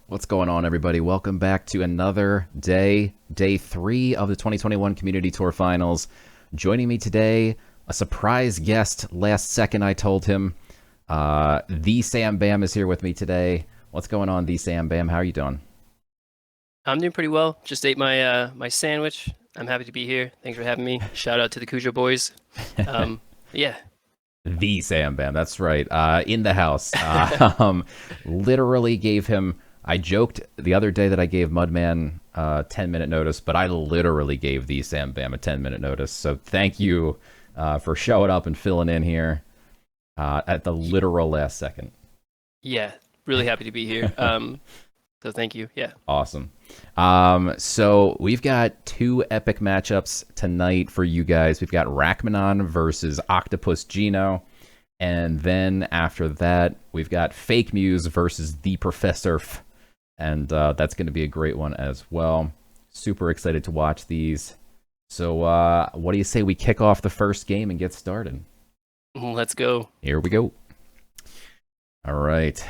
What's going on, everybody? Welcome back to another day 3 of the 2021 Community Tour Finals. Joining me today, a surprise guest. Last second, I told him. The Sam Bam is here with me today. What's going on, the Sam Bam? How are you doing? I'm doing pretty well. Just ate my sandwich. I'm happy to be here. Thanks for having me. Shout out to the Cujo boys. Um, yeah. The Sam Bam, that's right. In the house. Literally gave him. I joked the other day that I gave Mudman 10-minute notice, but I literally gave the Sam Bam a 10-minute notice. So thank you for showing up and filling in here at the literal last second. Yeah. Really happy to be here. So thank you. Yeah. Awesome. So we've got two epic matchups tonight for you guys. We've got Rachmanon versus Octopus Geno. And then after that, we've got FakeMews versus TheProfesserf. And that's going to be a great one as well. Super excited to watch these. So what do you say we kick off the first game and get started? Let's go. Here we go. All right.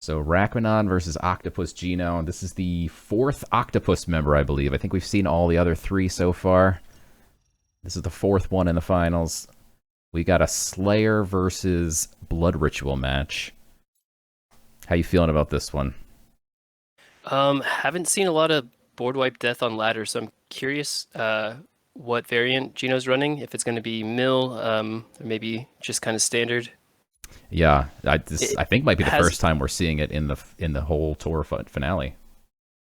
So Rachmanon versus Octopus Geno. This is the fourth Octopus member, I believe. I think we've seen all the other three so far. This is the fourth one in the finals. We got a Slayer versus Blood Ritual match. How you feeling about this one? Haven't seen a lot of board wipe death on ladder, so I'm curious what variant Geno's running. If it's going to be mill, or maybe just kind of standard. Yeah, I think might be the Has first time we're seeing it in the whole tour finale.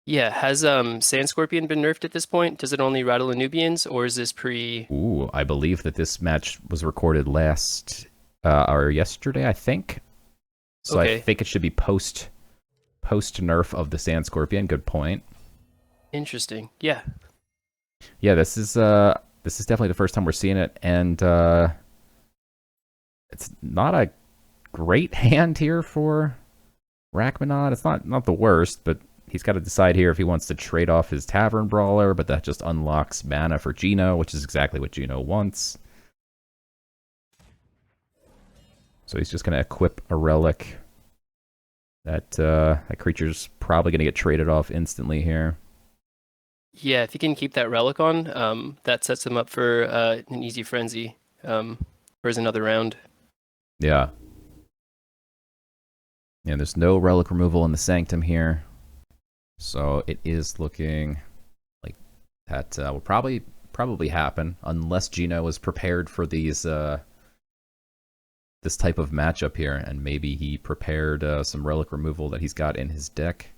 Yeah, has Sand Scorpion been nerfed at this point? Does it only rattle the Nubians, or is this pre? Ooh, I believe that this match was recorded last or yesterday, I think. So I Okay, think it should be post nerf of the Sand Scorpion. Good point. interesting. Yeah. Yeah, this is definitely the first time we're seeing it, and it's not a great hand here for Rachmanon. It's not the worst, but he's got to decide here if he wants to trade off his Tavern Brawler, but that just unlocks mana for Geno, which is exactly what Geno wants. So he's just going to equip a relic. That creature's probably going to get traded off instantly here. Yeah, if you can keep that relic on, that sets him up for an easy frenzy for his another round. Yeah. Yeah, there's no relic removal in the Sanctum here. So it is looking like that will probably happen unless Geno is prepared for these this type of matchup here, and maybe he prepared some relic removal that he's got in his deck.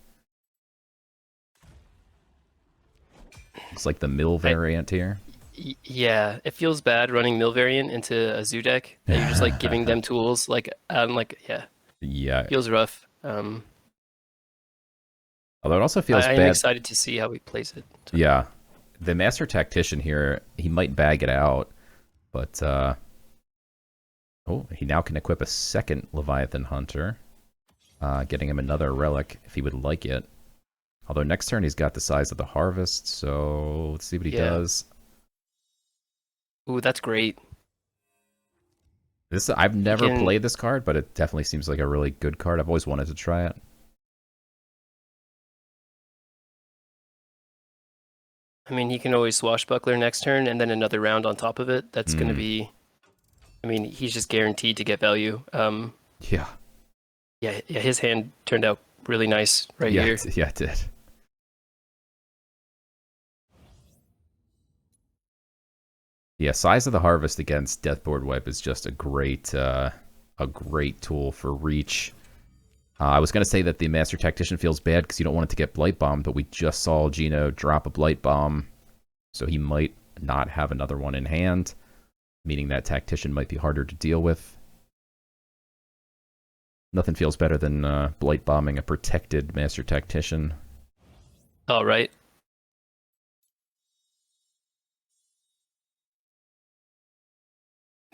It's like the mill variant here. Yeah, it feels bad running mill variant into a zoo deck that you're just like giving them tools. Yeah, Yeah. feels rough. Although it also feels I am bad. excited to see how he plays it. So, Yeah. The Master Tactician here, he might bag it out, but he now can equip a second Leviathan Hunter, getting him another relic if he would like it. Although next turn he's got the Size of the Harvest, so let's see what he yeah. does. Ooh, that's great. I've He never can. played this card, but it definitely seems like a really good card. I've always wanted to try it. I mean, he can always swashbuckler next turn and then another round on top of it. That's going to Mm, be. I mean, he's just guaranteed to get value. yeah, Yeah, his hand turned out really nice right yeah, here. yeah, it did. Yeah, Size of the Harvest against Deathboard Wipe is just a great tool for reach. I was going to say that the Master Tactician feels bad because you don't want it to get Blight Bombed, but we just saw Geno drop a Blight Bomb, so he might not have another one in hand, meaning that Tactician might be harder to deal with. Nothing feels better than Blight Bombing a protected Master Tactician. All right.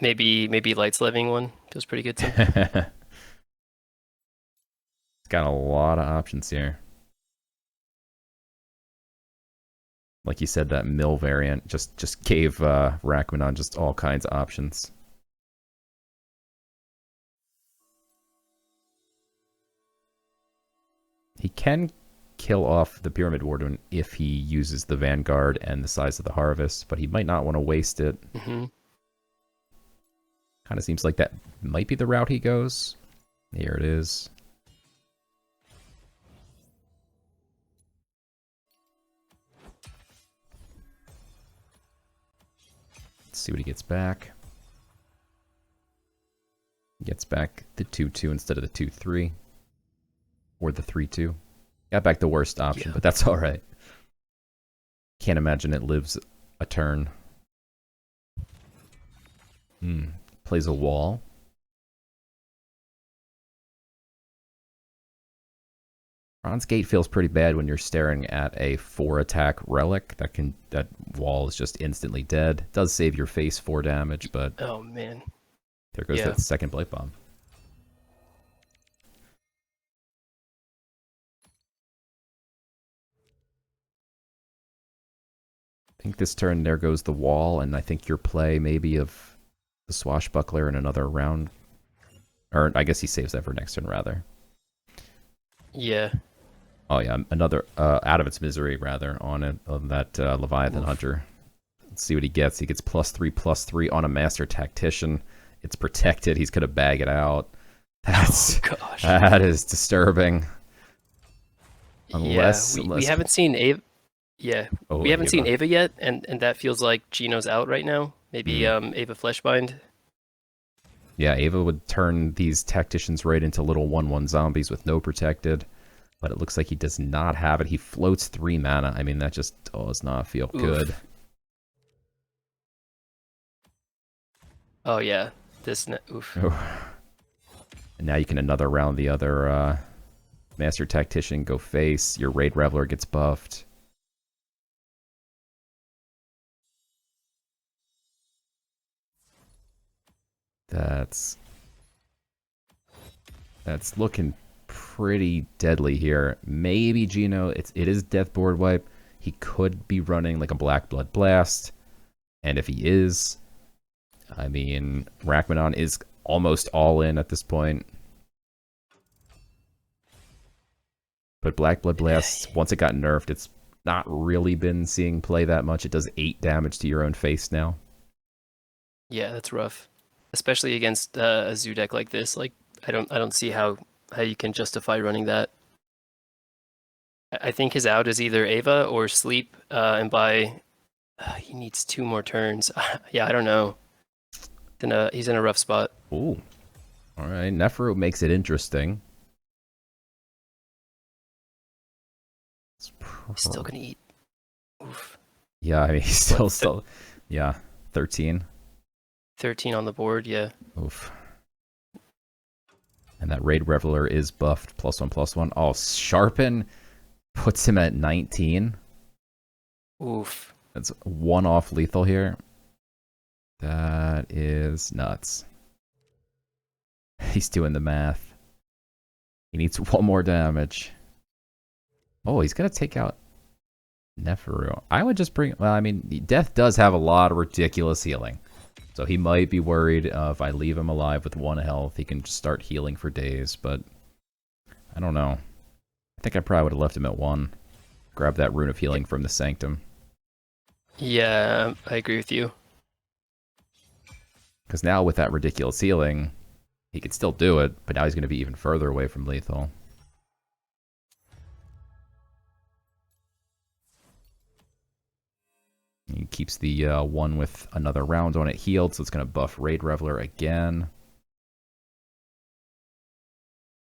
Maybe Light Sleving one feels pretty good too. It's got a lot of options here. Like you said, that mill variant just gave Rachmanon just all kinds of options. He can kill off the Pyramid Warden if he uses the Vanguard and the size of the Harvest, but he might not want to waste it. Mm-hmm. Kind of seems like that might be the route he goes. Here it is. Let's see what he gets back. He gets back the 2-2 instead of the 2-3. Or the 3-2. Got back the worst option, Yeah. but that's alright. Can't imagine it lives a turn. Plays a wall. Bronze Gate feels pretty bad when you're staring at a 4-attack relic. That wall is just instantly dead. Does save your face 4 damage, but Oh man. there goes Yeah. that second Blight Bomb. I think this turn there goes the wall, and I think your play maybe of the Swashbuckler in another round. Or I guess he saves that for next turn, rather. Yeah. Oh yeah, another out of its misery rather on that Leviathan Hunter. Let's see what he gets. He gets +3/+3 on a Master Tactician. It's protected. He's gonna bag it out. Oh gosh. That is disturbing. Unless we haven't seen Ava. Yeah, we haven't seen Ava yet, and that feels like Geno's out right now. Maybe Ava Fleshbind. Yeah, Ava would turn these tacticians right into little 1/1 zombies with no protected. But it looks like he does not have it. He floats 3 mana. I mean, that just does not feel good. Oh yeah, oof. And now you can another round the other Master Tactician, go face. Your Raid Reveler gets buffed. That's looking pretty deadly here. Maybe Geno, it is Death Board Wipe. He could be running like a Black Blood Blast. And if he is, I mean, Rachmanon is almost all in at this point. But Black Blood Blast, once it got nerfed, it's not really been seeing play that much. It does 8 damage to your own face now. Yeah, that's rough, especially against a zoo deck like this. Like, I don't see how you can justify running that. I think his out is either Ava or Sleep, and he needs 2 more turns. Yeah, I don't know. He's in a rough spot. Ooh. All right, Neferu makes it interesting. Still gonna eat. Oof. Yeah, I mean, he's still, yeah, 13. 13 on the board, yeah. Oof. And that Raid Reveler is buffed, +1/+1. Oh, Sharpen puts him at 19. Oof. That's 1 off lethal here. That is nuts. He's doing the math. He needs 1 more damage. Oh, he's going to take out Neferu. I would just bring... Well, I mean, Death does have a lot of ridiculous healing. So he might be worried if I leave him alive with 1 health, he can just start healing for days. But I don't know. I think I probably would have left him at 1. Grab that Rune of Healing from the Sanctum. Yeah, I agree with you. Because now with that ridiculous healing, he could still do it, but now he's going to be even further away from lethal. He keeps the 1 with another round on it healed, so it's going to buff Raid Reveler again.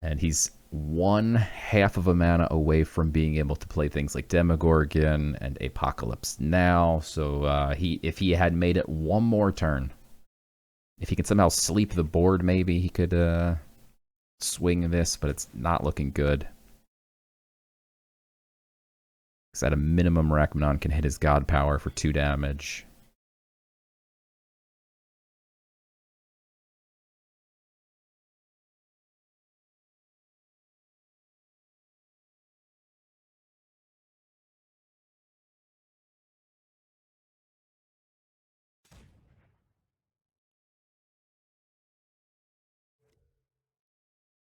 And he's 1/2 of a mana away from being able to play things like Demogorgon and Apocalypse Now. So if he had made it 1 more turn, if he can somehow sleep the board, maybe he could swing this, but it's not looking good. Because at a minimum, Rachmanon can hit his God Power for 2 damage.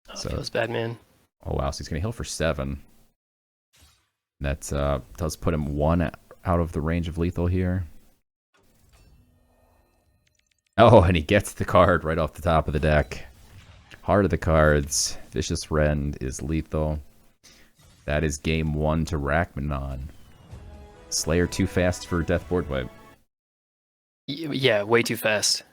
Oh, so, feels bad, man. Oh, wow. So he's going to heal for 7. That does put him 1 out of the range of lethal here. Oh, and he gets the card right off the top of the deck. Heart of the cards. Vicious Rend is lethal. That is game 1 to Rachmanon. Slayer too fast for death board wipe. Yeah, way too fast.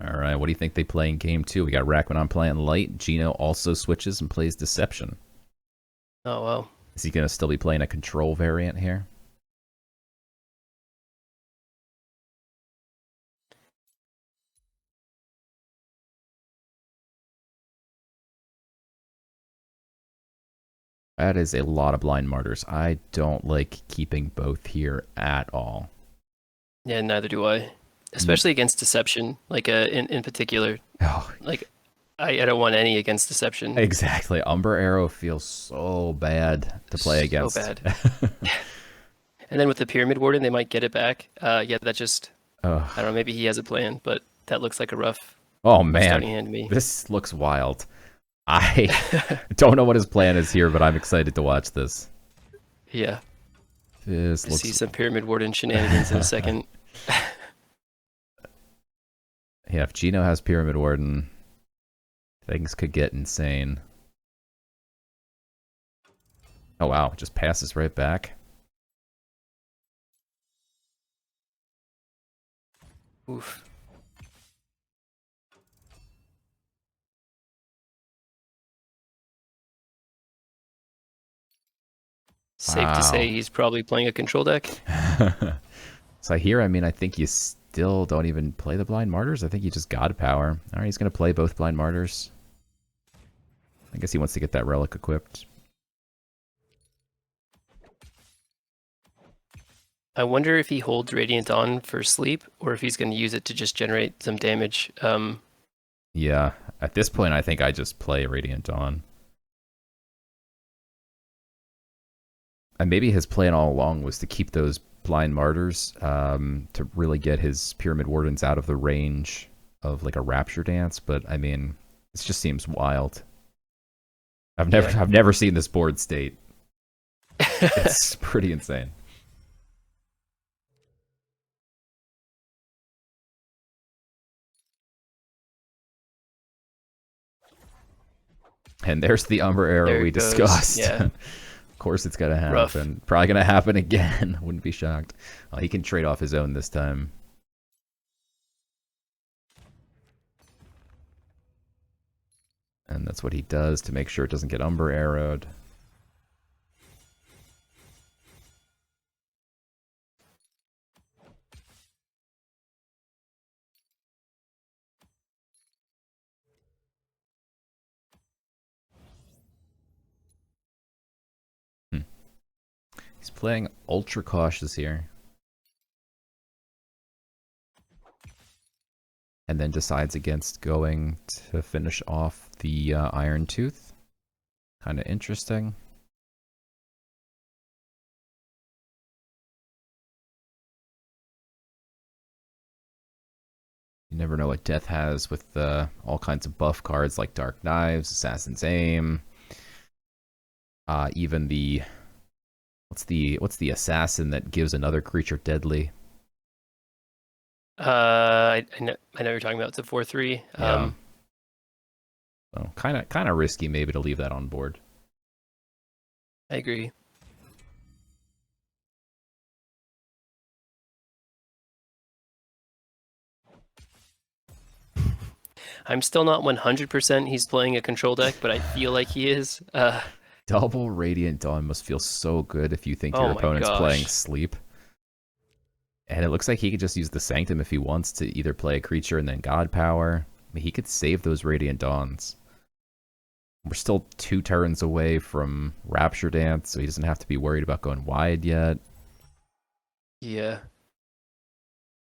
All right, what do you think they play in game 2? We got Rachmanon playing light. Geno also switches and plays Deception. Oh, well. Is he going to still be playing a control variant here? That is a lot of blind martyrs. I don't like keeping both here at all. Yeah, neither do I. Especially against Deception, like in particular. Oh, like I don't want any against Deception. Exactly. Umber Arrow feels so bad to play against. So bad. And then with the Pyramid Warden, they might get it back. Yeah, that just I don't know. Maybe he has a plan, but that looks like a rough. Oh man, starting hand to me. This looks wild. I don't know what his plan is here, but I'm excited to watch this. Yeah. This looks... See some Pyramid Warden shenanigans in a second. Yeah, if Geno has Pyramid Warden, things could get insane. Oh wow, just passes right back. Oof. Safe to say he's probably playing a control deck. So here, I mean, I think you still don't even play the Blind Martyrs. I think you just God Power. All right, he's going to play both Blind Martyrs. I guess he wants to get that relic equipped. I wonder if he holds Radiant on for sleep, or if he's going to use it to just generate some damage. Yeah, at this point, I think I just play Radiant on. And maybe his plan all along was to keep those Blind Martyrs to really get his Pyramid Wardens out of the range of like a Rapture Dance. But I mean, it just seems wild. I've never seen this board state. It's pretty insane. And there's the Umber Arrow we discussed. Yeah. Of course it's going to happen. Rough. Probably going to happen again. Wouldn't be shocked. He can trade off his own this time. And that's what he does to make sure it doesn't get Umber Arrowed. He's playing ultra cautious here. And then decides against going to finish off the Iron Tooth. Kind of interesting. You never know what Death has with all kinds of buff cards like Dark Knives, Assassin's Aim. Even the... What's the assassin that gives another creature deadly? I know you're talking about. It's a 4/3. Yeah. So kind of risky maybe to leave that on board. I agree. I'm still not 100% he's playing a control deck, but I feel like he is. Double Radiant Dawn must feel so good if you think your opponent's playing Sleep. And it looks like he could just use the Sanctum if he wants to either play a creature and then God Power. I mean, he could save those Radiant Dawns. We're still 2 turns away from Rapture Dance, so he doesn't have to be worried about going wide yet. Yeah.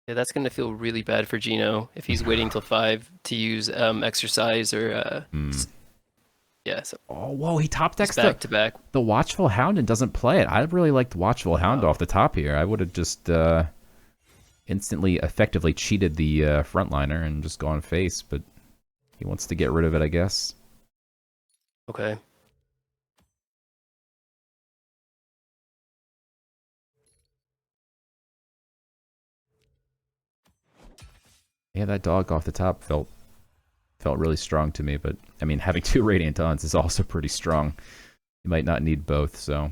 Yeah, that's going to feel really bad for Geno if he's waiting till 5 to use Exercise or... Yeah, so oh, whoa, he top decks back to back. The Watchful Hound and doesn't play it. I really liked Watchful Hound off the top here. I would have just instantly, effectively cheated the frontliner and just gone face, but He wants to get rid of it, I guess. Okay. Yeah, that dog off the top felt really strong to me, but I mean, having 2 Radiant Dawns is also pretty strong. You might not need both, so.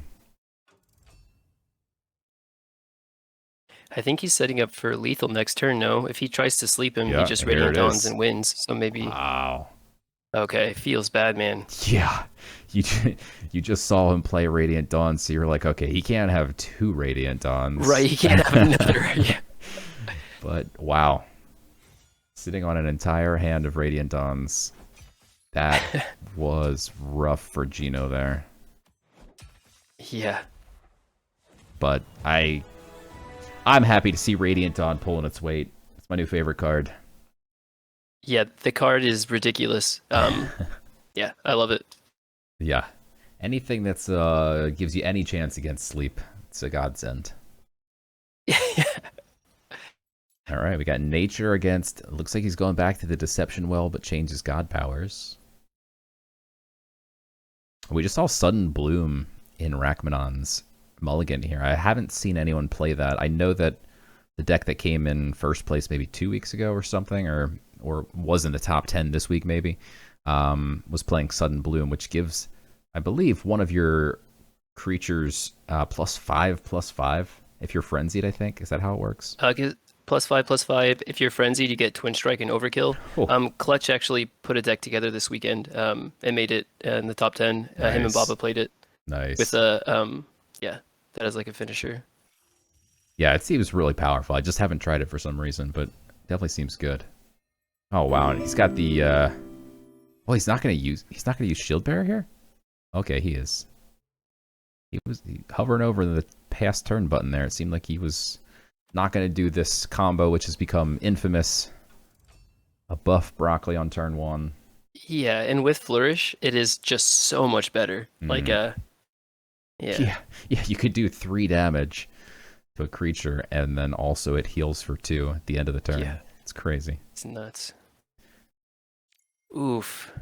I think he's setting up for lethal next turn, no? If he tries to sleep him, he Yeah, just here Radiant it Dawns is. and wins, so maybe... Wow. Okay, feels bad, man. Yeah, you you just saw him play Radiant Dawn, so you're like, okay, he can't have 2 Radiant Dawns. Right, he can't have another. Yeah. But wow, sitting on an entire hand of Radiant Dawns, that was rough for Geno there. Yeah. But I'm happy to see Radiant Dawn pulling its weight. It's my new favorite card. Yeah, the card is ridiculous. Yeah, I love it. Yeah. Anything that's gives you any chance against sleep, it's a godsend. All right, we got Nature against... Looks like he's going back to the Deception Well, but changes God powers. We just saw Sudden Bloom in Rachmanon's mulligan here. I haven't seen anyone play that. I know that the deck that came in first place maybe 2 weeks ago or something, or was in the top 10 this week maybe, was playing Sudden Bloom, which gives, I believe, one of your creatures +5/+5 if you're frenzied, I think. Is that how it works? +5/+5. If you're frenzied, you get Twin Strike and Overkill. Oh. Clutch actually put a deck together this weekend and made it in the top 10. Nice. Him and Baba played it. Nice. With a, yeah, that is like a finisher. Yeah, it seems really powerful. I just haven't tried it for some reason, but definitely seems good. Oh wow, and he's got the well, he's not gonna use Shield Bearer here? Okay, he is. He was hovering over the past turn button there. It seemed like he was not gonna do this combo, which has become infamous. A buff broccoli on turn 1. Yeah, and with Flourish, it is just so much better. Like yeah. Yeah, you could do 3 damage to a creature, and then also it heals for 2 at the end of the turn. Yeah. It's crazy. It's nuts. Oof.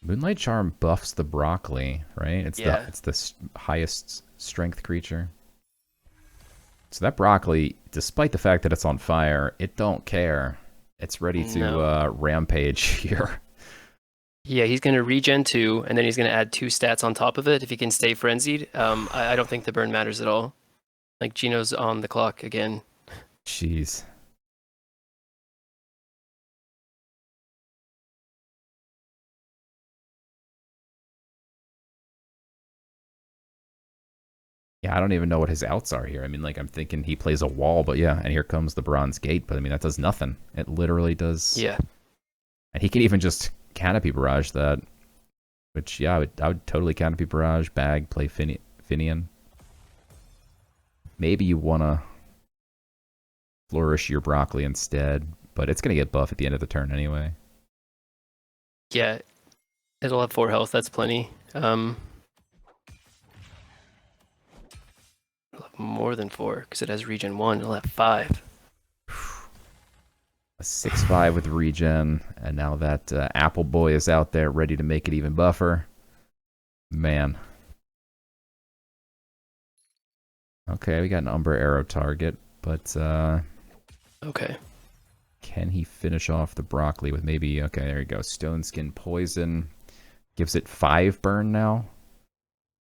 Moonlight Charm buffs the broccoli, right? It's Yeah. it's the highest strength creature. So that broccoli, despite the fact that it's on fire, it don't care. It's ready to rampage here. Yeah, he's going to regen 2, and then he's going to add 2 stats on top of it if he can stay frenzied. I don't think the burn matters at all. Like, Geno's on the clock again. Jeez. Yeah, I don't even know what his outs are here. I mean, like, I'm thinking he plays a wall, but yeah, and here comes the Bronze Gate, but I mean, that does nothing. It literally does... Yeah. And he could even just Canopy Barrage that, which, yeah, I would totally Canopy Barrage, bag, play Finian. Maybe you want to Flourish your broccoli instead, but it's going to get buff at the end of the turn anyway. Yeah, it'll have 4 health, that's plenty. It'll have more than 4, because it has regen 1, it'll have 5. A 6/5 with regen, and now that Apple Boy is out there ready to make it even buffer. Man. Okay, we got an Umber Arrow target, but Okay. can he finish off the broccoli with maybe... Okay, there you go. Stone Skin Poison. Gives it 5 burn now.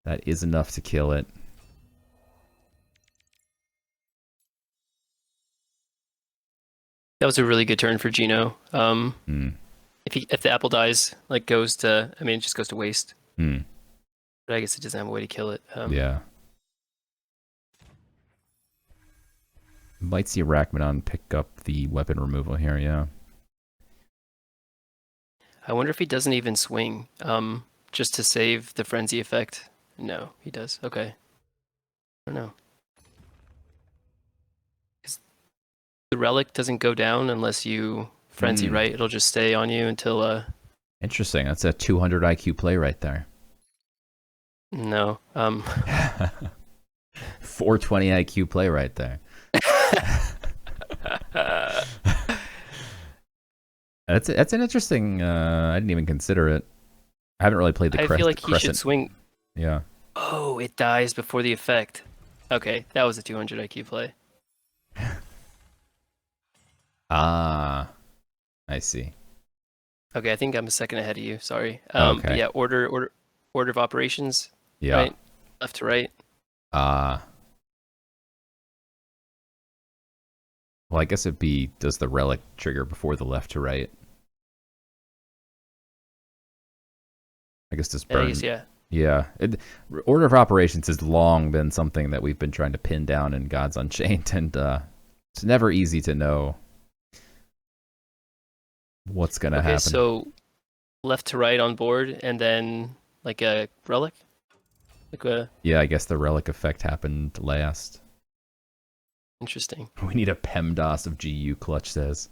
That is enough to kill it. That was a really good turn for Geno. If the apple dies, like goes to, I mean, it just goes to waste. But I guess it doesn't have a way to kill it. Yeah. Might see Rachmanon pick up the weapon removal here, yeah. I wonder if he doesn't even swing, just to save the frenzy effect. No, he does. Okay. I don't know. The relic doesn't go down unless you frenzy, right? It'll just stay on you until Interesting. That's a 200 IQ play right there. No. 420 IQ play right there. That's an interesting. I didn't even consider it. I haven't really played the I feel like he should crescent. swing. Yeah. Oh, it dies before the effect. Okay, that was a 200 IQ play. Ah, I see. Okay, I think I'm a second ahead of you. Sorry. But Okay. yeah, order of operations, Yeah. right? Left to right. Ah. Well, I guess it'd be, does the relic trigger before the left to right? I guess just I guess burn. yeah. Yeah. Order of operations has long been something that we've been trying to pin down in Gods Unchained, and it's never easy to know what's going to Okay, happen. so left to right on board, and then like a relic, like a Yeah, I guess the relic effect happened last. interesting. We need a PEMDAS of GU, Clutch says.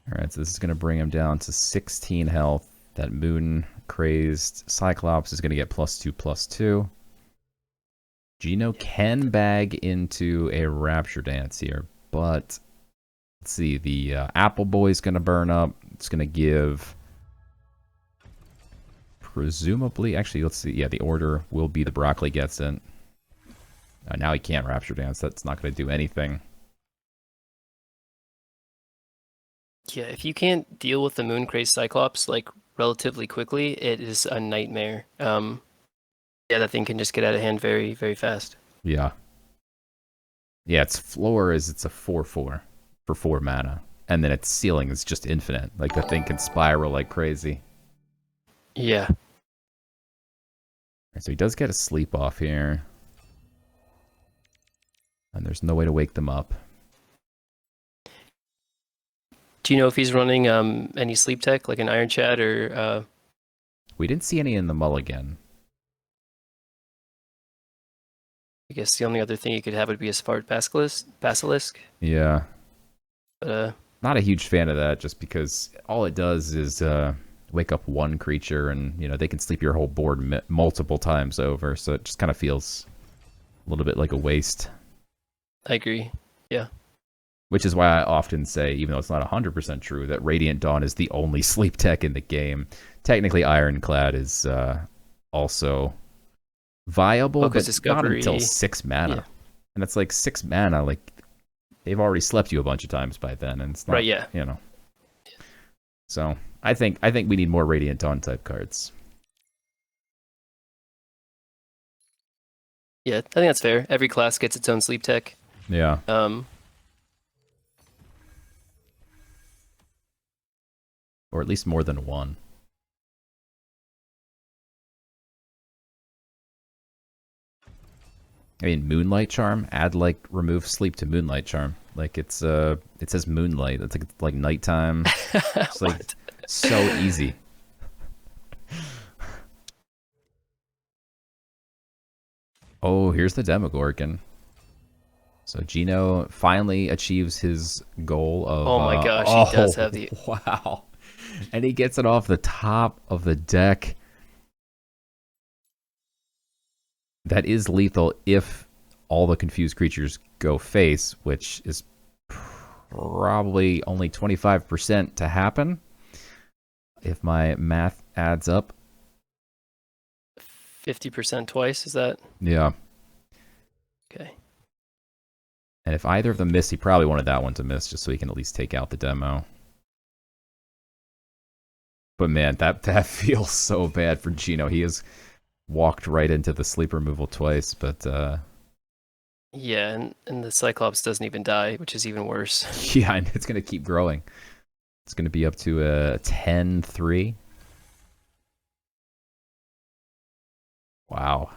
All right, so this is going to bring him down to 16 health. That moon crazed Cyclops is going to get +2/+2. Geno can bag into a Rapture Dance here, but let's see. The Apple Boy's going to burn up. It's going to give, presumably, actually, let's see. Yeah, the order will be the Broccoli gets in. Now he can't Rapture Dance. That's not going to do anything. Yeah, if you can't deal with the moon crazed Cyclops like relatively quickly, it is a nightmare. Yeah, that thing can just get out of hand very, very fast. Yeah. Yeah, its floor is it's a 4/4 for 4 mana. And then its ceiling is just infinite. Like the thing can spiral like crazy. Yeah. So he does get a sleep off here. And there's no way to wake them up. Do you know if he's running any sleep tech like an Iron Chat or We didn't see any in the mulligan. I guess the only other thing you could have would be a Smart Basilisk. Yeah. But Not a huge fan of that just because all it does is wake up one creature and, you know, they can sleep your whole board multiple times over. So it just kind of feels a little bit like a waste. I agree. Yeah. Which is why I often say, even though it's not 100% true, that Radiant Dawn is the only sleep tech in the game. Technically, Ironclad is also viable, Focus but Discovery. not until 6 mana. Yeah. And it's like 6 mana, like, they've already slept you a bunch of times by then, and it's not, Right, yeah. you know. So, I think we need more Radiant Dawn type cards. Yeah, I think that's fair. Every class gets its own sleep tech. Yeah. Or at least more than one. I mean, Moonlight Charm, add like remove sleep to Moonlight Charm. Like it says Moonlight. It's like nighttime. It's like so easy. Oh, here's the Demogorgon. So Geno finally achieves his goal of. Oh my gosh, he does have the. Wow, and he gets it off the top of the deck. That is lethal if all the confused creatures go face, which is probably only 25% to happen. If my math adds up. 50% twice, is that? Yeah. Okay. And if either of them miss, he probably wanted that one to miss just so he can at least take out the demo. But man, that feels so bad for Geno. He has walked right into the sleep removal twice, but yeah, and the Cyclops doesn't even die, which is even worse. Yeah, and it's going to keep growing. It's going to be up to a 10-3. Wow.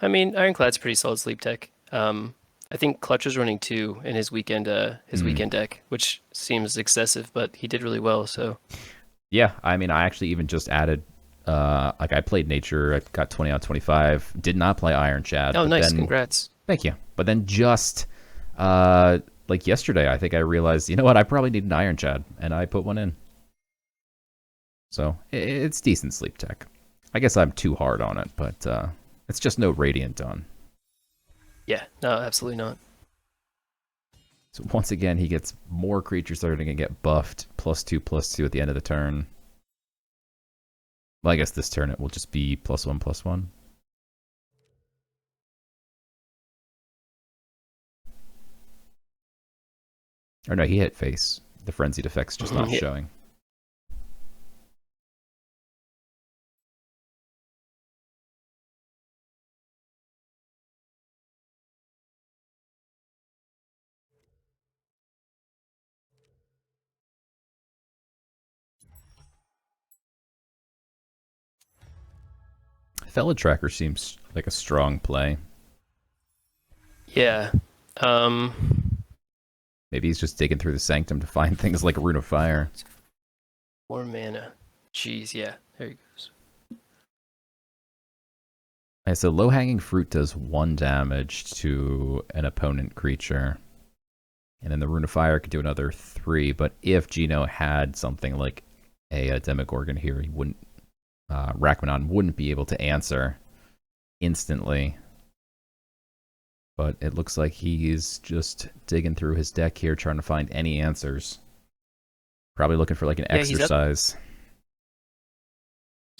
I mean, Ironclad's pretty solid sleep tech. I think Clutch was running 2 in his weekend weekend deck, which seems excessive, but he did really well. So yeah, I mean, I actually even just added, like I played Nature, I got 20 out of 25. Did not play Iron Chad. Oh, nice, congrats. Thank you. But then just like yesterday, I think I realized, you know what, I probably need an Iron Chad, and I put one in. So it's decent sleep tech. I guess I'm too hard on it, but it's just no Radiant Dawn. Yeah, no, absolutely not. So once again, he gets more creatures that are going to get buffed, +2/+2 at the end of the turn. Well, I guess this turn it will just be +1/+1. Or no, he hit face. The frenzied effect's just not showing. Fellow Tracker seems like a strong play. Yeah. Maybe he's just digging through the Sanctum to find things like Rune of Fire. 4 mana. Jeez, yeah. There he goes. And so low-hanging fruit does 1 damage to an opponent creature. And then the Rune of Fire could do another 3. But if Geno had something like a Demogorgon here, he wouldn't. Rachmanon wouldn't be able to answer instantly. But it looks like he's just digging through his deck here, trying to find any answers. Probably looking for like an exercise.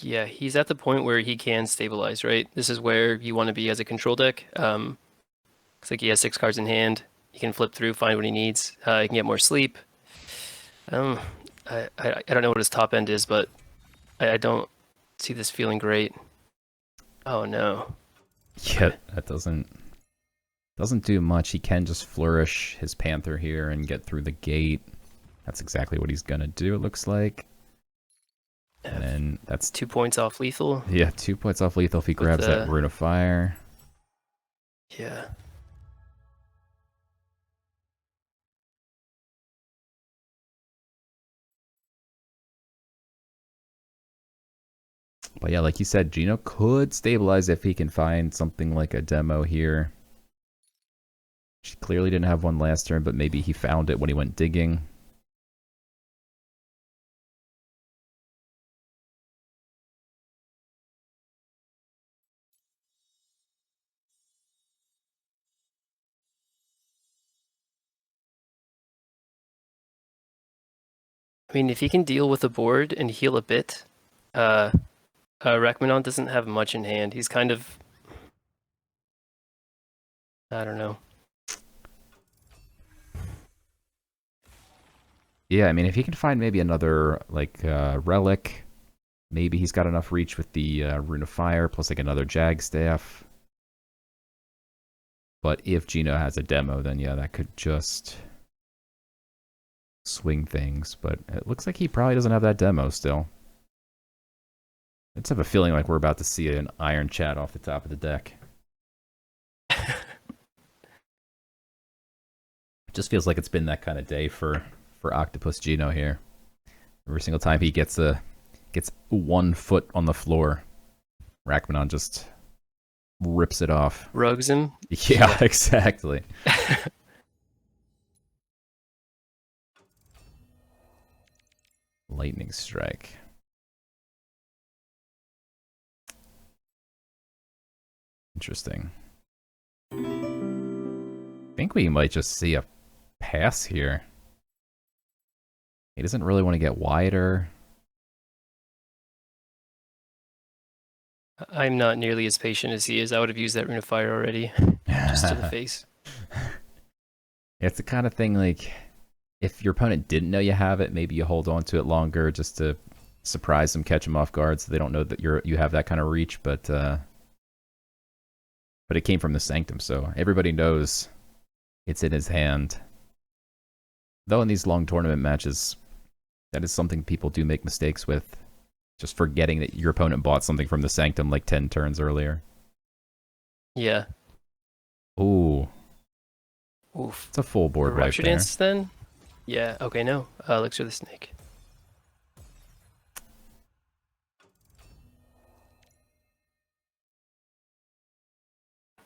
Yeah, he's at the point where he can stabilize, right? This is where you want to be as a control deck. Looks like he has 6 cards in hand. He can flip through, find what he needs. He can get more sleep. I don't know what his top end is, but I don't see this feeling great. Oh no. Yeah, that doesn't do much. He can just flourish his Panther here and get through the gate. That's exactly what he's gonna do, it looks like. And then that's 2 points off lethal. Yeah, 2 points off lethal if he grabs that Rune of Fire. Yeah. But yeah, like you said, Geno could stabilize if he can find something like a demo here. She clearly didn't have one last turn, but maybe he found it when he went digging. I mean, if he can deal with the board and heal a bit, Rachmanon doesn't have much in hand. He's kind of, I don't know. Yeah, I mean, if he can find maybe another like relic, maybe he's got enough reach with the Rune of Fire plus like another Jag Staff. But if Geno has a demo, then yeah, that could just swing things. But it looks like he probably doesn't have that demo still. I just have a feeling like we're about to see an Iron Chat off the top of the deck. It just feels like it's been that kind of day for Octopus Geno here. Every single time he gets 1 foot on the floor, Rachmanon just rips it off. Rugs him? Yeah, exactly. Lightning Strike. Interesting. I think we might just see a pass here. He doesn't really want to get wider. I'm not nearly as patient as he is. I would have used that Rune of Fire already, just to the face. It's the kind of thing like, if your opponent didn't know you have it, maybe you hold on to it longer just to surprise them, catch them off guard, so they don't know that you have that kind of reach. But it came from the Sanctum, so everybody knows it's in his hand. Though in these long tournament matches, that is something people do make mistakes with. Just forgetting that your opponent bought something from the Sanctum like 10 turns earlier. Yeah. Ooh. Oof. It's a full board right Rupture there. Dance then? Yeah, okay, no. Elixir the Snake.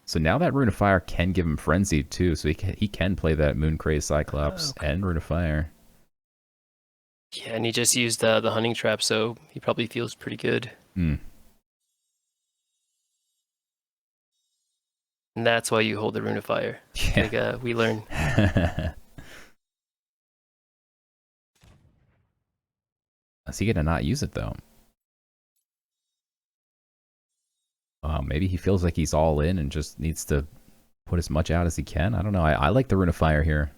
So now that Rune of Fire can give him Frenzy too, so he can play that Mooncraze Cyclops and Rune of Fire. Yeah, and he just used the hunting trap, so he probably feels pretty good. Hmm. And that's why you hold the Rune of Fire. Yeah. Like we learn. Is he gonna not use it though? Maybe he feels like he's all in and just needs to put as much out as he can. I don't know. I like the Rune of Fire here.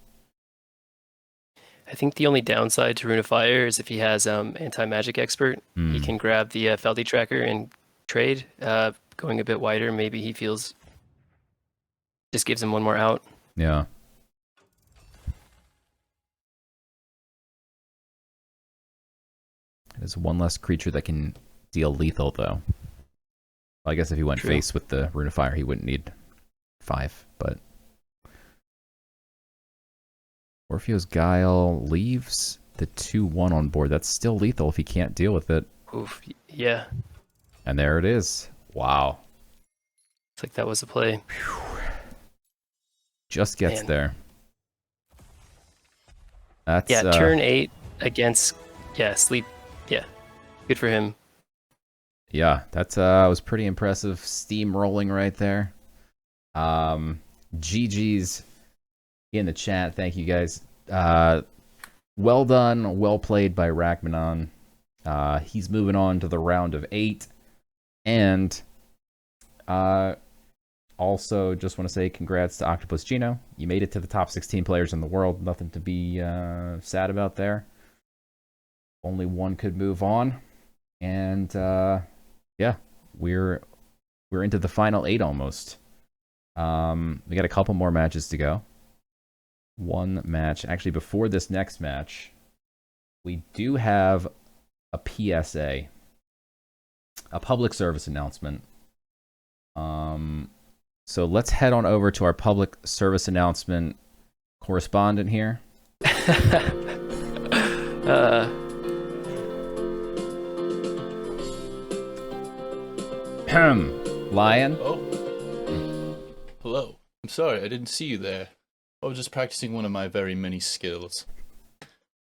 I think the only downside to Rune of Fire is if he has anti-magic expert, he can grab the Feldy tracker and trade. Going a bit wider, maybe he feels just gives him one more out. Yeah. There's one less creature that can deal lethal, though. Well, I guess if he went face with the Rune of Fire, he wouldn't need 5, but... Orpheo's Guile leaves the 2/1 on board. That's still lethal if he can't deal with it. Oof, yeah. And there it is. Wow. It's like that was a play. Just gets there. That's turn 8 against sleep. Yeah. Good for him. Yeah, that's was pretty impressive. Steamrolling right there. GG's in the chat. Thank you guys. Well done, well played by Rachmanon. He's moving on to the round of 8. And also just want to say congrats to Octopus Geno. You made it to the top 16 players in the world. Nothing to be sad about there. Only one could move on. And yeah, we're into the final 8 almost. We got a couple more matches to go. One match. Actually, before this next match, we do have a PSA, a public service announcement. So let's head on over to our public service announcement correspondent here. Lion. Oh. Hello. I'm sorry, I didn't see you there. I was just practicing one of my very many skills.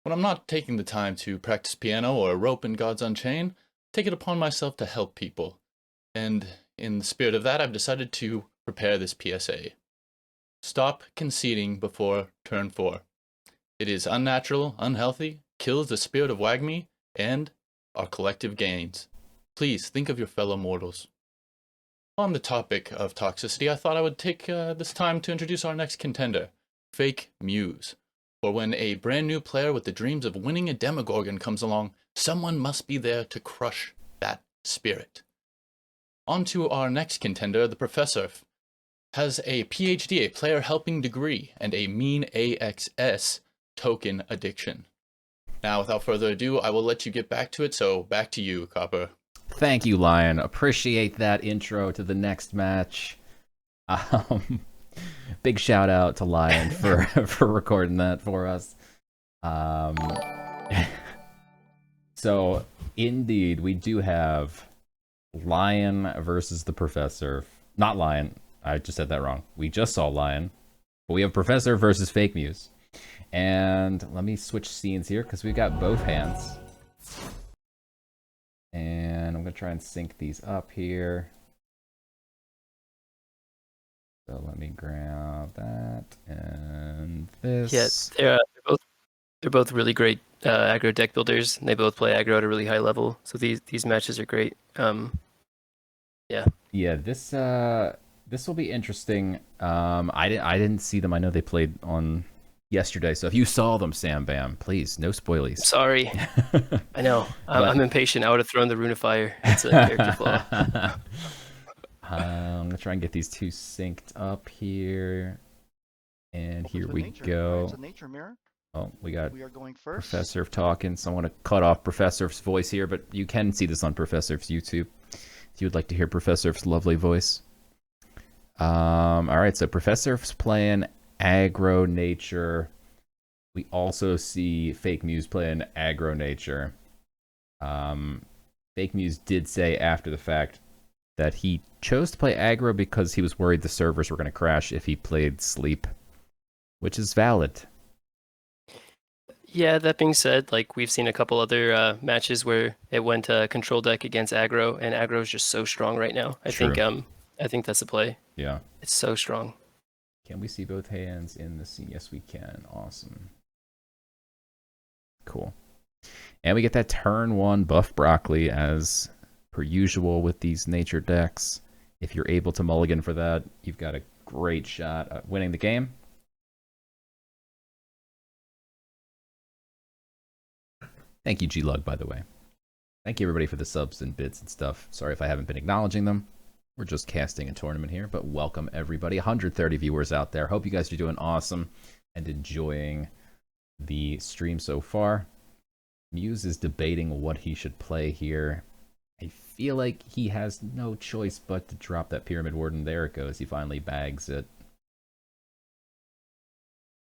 When I'm not taking the time to practice piano or rope in God's Unchained, take it upon myself to help people. And in the spirit of that, I've decided to prepare this PSA. Stop conceding before turn 4. It is unnatural, unhealthy, kills the spirit of Wagme, and our collective gains. Please think of your fellow mortals. On the topic of toxicity, I thought I would take this time to introduce our next contender, FakeMews. For when a brand new player with the dreams of winning a Demogorgon comes along, someone must be there to crush that spirit. On to our next contender, TheProfesserf. Has a PhD, a player helping degree, and a mean AXS token addiction. Now, without further ado, I will let you get back to it, so back to you, Copper. Thank you, Lion. Appreciate that intro to the next match. Big shout out to Lion for for recording that for us. So, indeed, we do have Lion versus the Professor. Not Lion. I just said that wrong. We just saw Lion. But we have Professor versus FakeMews. And let me switch scenes here because we've got both hands. And I'm going to try and sync these up here. So let me grab that and this. Yeah, they're both really great aggro deck builders. And they both play aggro at a really high level. So these matches are great. Yeah. Yeah, this will be interesting. I didn't see them. I know they played on yesterday. So if you saw them, Sam Bam, please, no spoilies. Sorry. I know. I'm impatient. I would have thrown the Rune of Fire. It's a character flaw. I'm going to try and get these two synced up here. And here we go. It's a nature mirror. Oh, we are going first. Professorf talking, so I want to cut off Professorf's voice here, but you can see this on Professorf's YouTube if you would like to hear Professorf's lovely voice. All right, so Professorf's playing aggro nature. We also see FakeMews playing aggro nature. FakeMews did say after the fact that he chose to play aggro because he was worried the servers were going to crash if he played sleep, which is valid. Yeah, that being said, like we've seen a couple other matches where it went control deck against aggro, and aggro is just so strong right now. True. I think that's the play. Yeah. It's so strong. Can we see both hands in the scene? Yes, we can. Awesome. Cool. And we get that turn 1 buff broccoli as per usual with these nature decks. If you're able to mulligan for that, you've got a great shot at winning the game. Thank you, G-Lug, by the way. Thank you, everybody, for the subs and bits and stuff. Sorry if I haven't been acknowledging them. We're just casting a tournament here, but welcome, everybody. 130 viewers out there. Hope you guys are doing awesome and enjoying the stream so far. Muse is debating what he should play here. I feel like he has no choice but to drop that Pyramid Warden. There it goes. He finally bags it.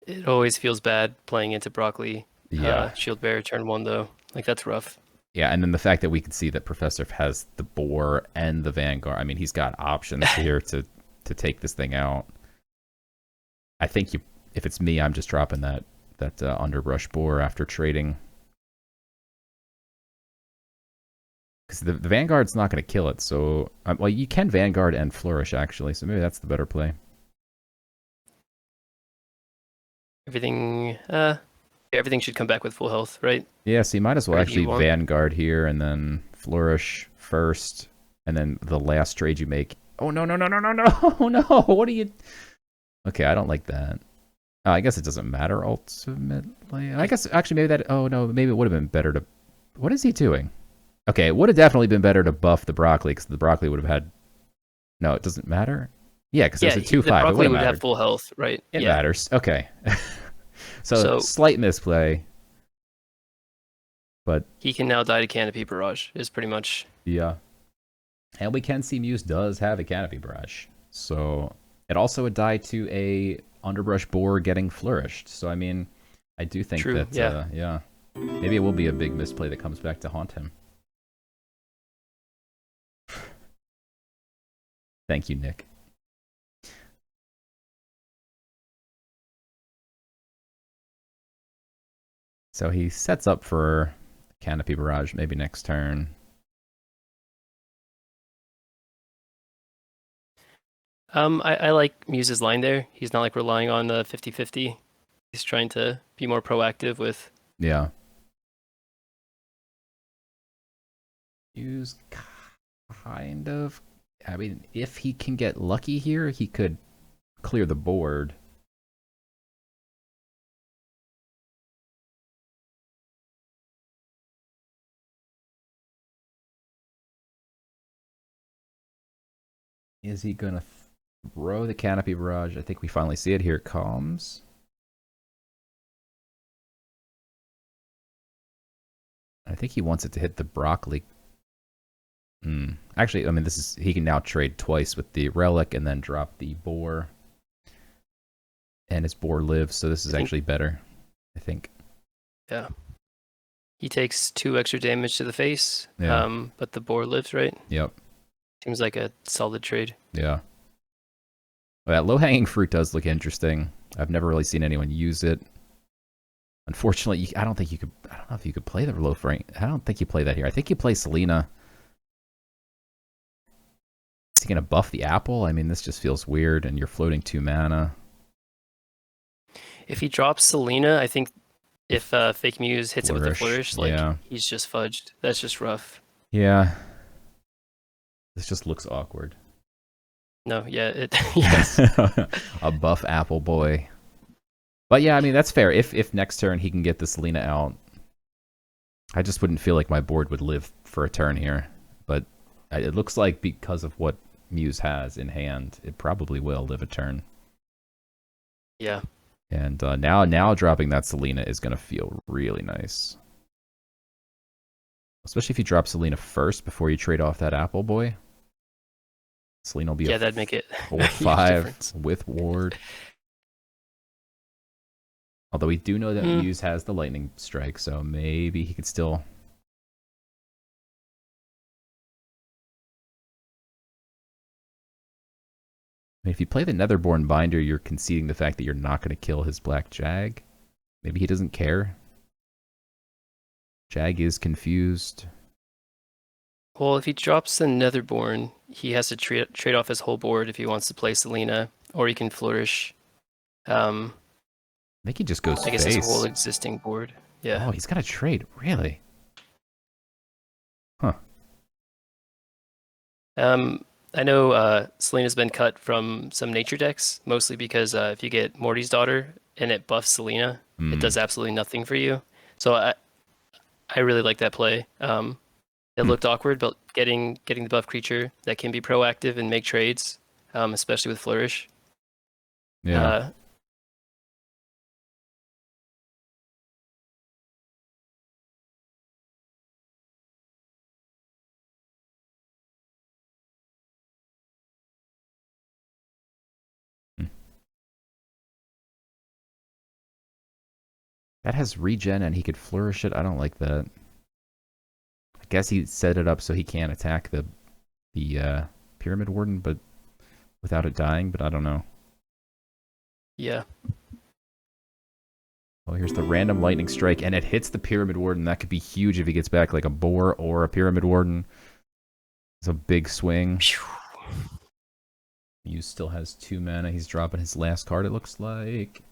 It always feels bad playing into broccoli. Yeah. Shield Bearer turn 1 though. Like that's rough. Yeah, and then the fact that we can see that Professor has the Boar and the Vanguard. I mean, he's got options here to take this thing out. I think if it's me, I'm just dropping that Underbrush Boar after trading. Because the Vanguard's not going to kill it, so... well, you can Vanguard and Flourish, actually, so maybe that's the better play. Everything should come back with full health, right? Yeah, so you might as well actually E1. Vanguard here, and then Flourish first, and then the last trade you make... Oh, no, no, no, no, no, no, no! What are you... Okay, I don't like that. I guess it doesn't matter, ultimately. I guess, actually, maybe that... Oh, no, maybe it would have been better to... What is he doing? Okay, it would have definitely been better to buff the broccoli, because the broccoli would have had... No, it doesn't matter? Yeah, because it's a 2-5. The broccoli would mattered. have full health, right? It matters. Okay. so, slight misplay. But... He can now die to Canopy Barrage, is pretty much... Yeah. And we can see Muse does have a Canopy Barrage. So, it also would die to a Underbrush Boar getting flourished. So, I mean, I do think that... yeah. Maybe it will be a big misplay that comes back to haunt him. Thank you, Nick. So he sets up for Canopy Barrage maybe next turn. I like Muse's line there. He's not like relying on the 50-50. He's trying to be more proactive with... Yeah. Muse kind of... I mean, if he can get lucky here, he could clear the board. Is he going to throw the Canopy Barrage? I think we finally see it. Here it comes. I think he wants it to hit the broccoli. Actually, I mean, he can now trade twice with the Relic and then drop the Boar. And his Boar lives, so this is actually better, I think. Yeah. He takes 2 extra damage to the face, Yeah. But the Boar lives, right? Yep. Seems like a solid trade. Yeah. Well, that low-hanging fruit does look interesting. I've never really seen anyone use it. Unfortunately, I don't know if you could play the low frank. I don't think you play that here. I think you play Selena. Is he going to buff the apple? I mean, this just feels weird, and you're floating 2 mana. If he drops Selena, I think if FakeMews hits it with the Flourish, like, he's just fudged. That's just rough. Yeah. This just looks awkward. No, yeah, yes. A buff apple boy. But yeah, I mean, that's fair. If next turn he can get the Selena out, I just wouldn't feel like my board would live for a turn here. But it looks like because of what Muse has in hand, it probably will live a turn. Yeah. And now dropping that Selena is going to feel really nice. Especially if you drop Selena first before you trade off that apple boy. Selena will be that'd make it 4/5 with ward. Although we do know that Muse has the lightning strike, so maybe he could still... I mean, if you play the Netherborn Binder, you're conceding the fact that you're not going to kill his Black Jag. Maybe he doesn't care. Jag is confused. Well, if he drops the Netherborn, he has to trade off his whole board if he wants to play Selena, or he can flourish. I think he just goes I guess his whole face. existing board. Yeah. Oh, he's got a trade. Really? Huh. I know Selena's been cut from some nature decks, mostly because if you get Morty's Daughter and it buffs Selena, it does absolutely nothing for you. So I really like that play. It looked awkward, but getting the buff creature that can be proactive and make trades, especially with Flourish. Yeah. That has regen and he could flourish it. I don't like that. I guess he set it up so he can't attack the Pyramid Warden, but without it dying, but I don't know. Yeah. Well, here's the random lightning strike, and it hits the Pyramid Warden. That could be huge if he gets back like a boar or a Pyramid Warden. It's a big swing. Muse still has 2 mana. He's dropping his last card, it looks like.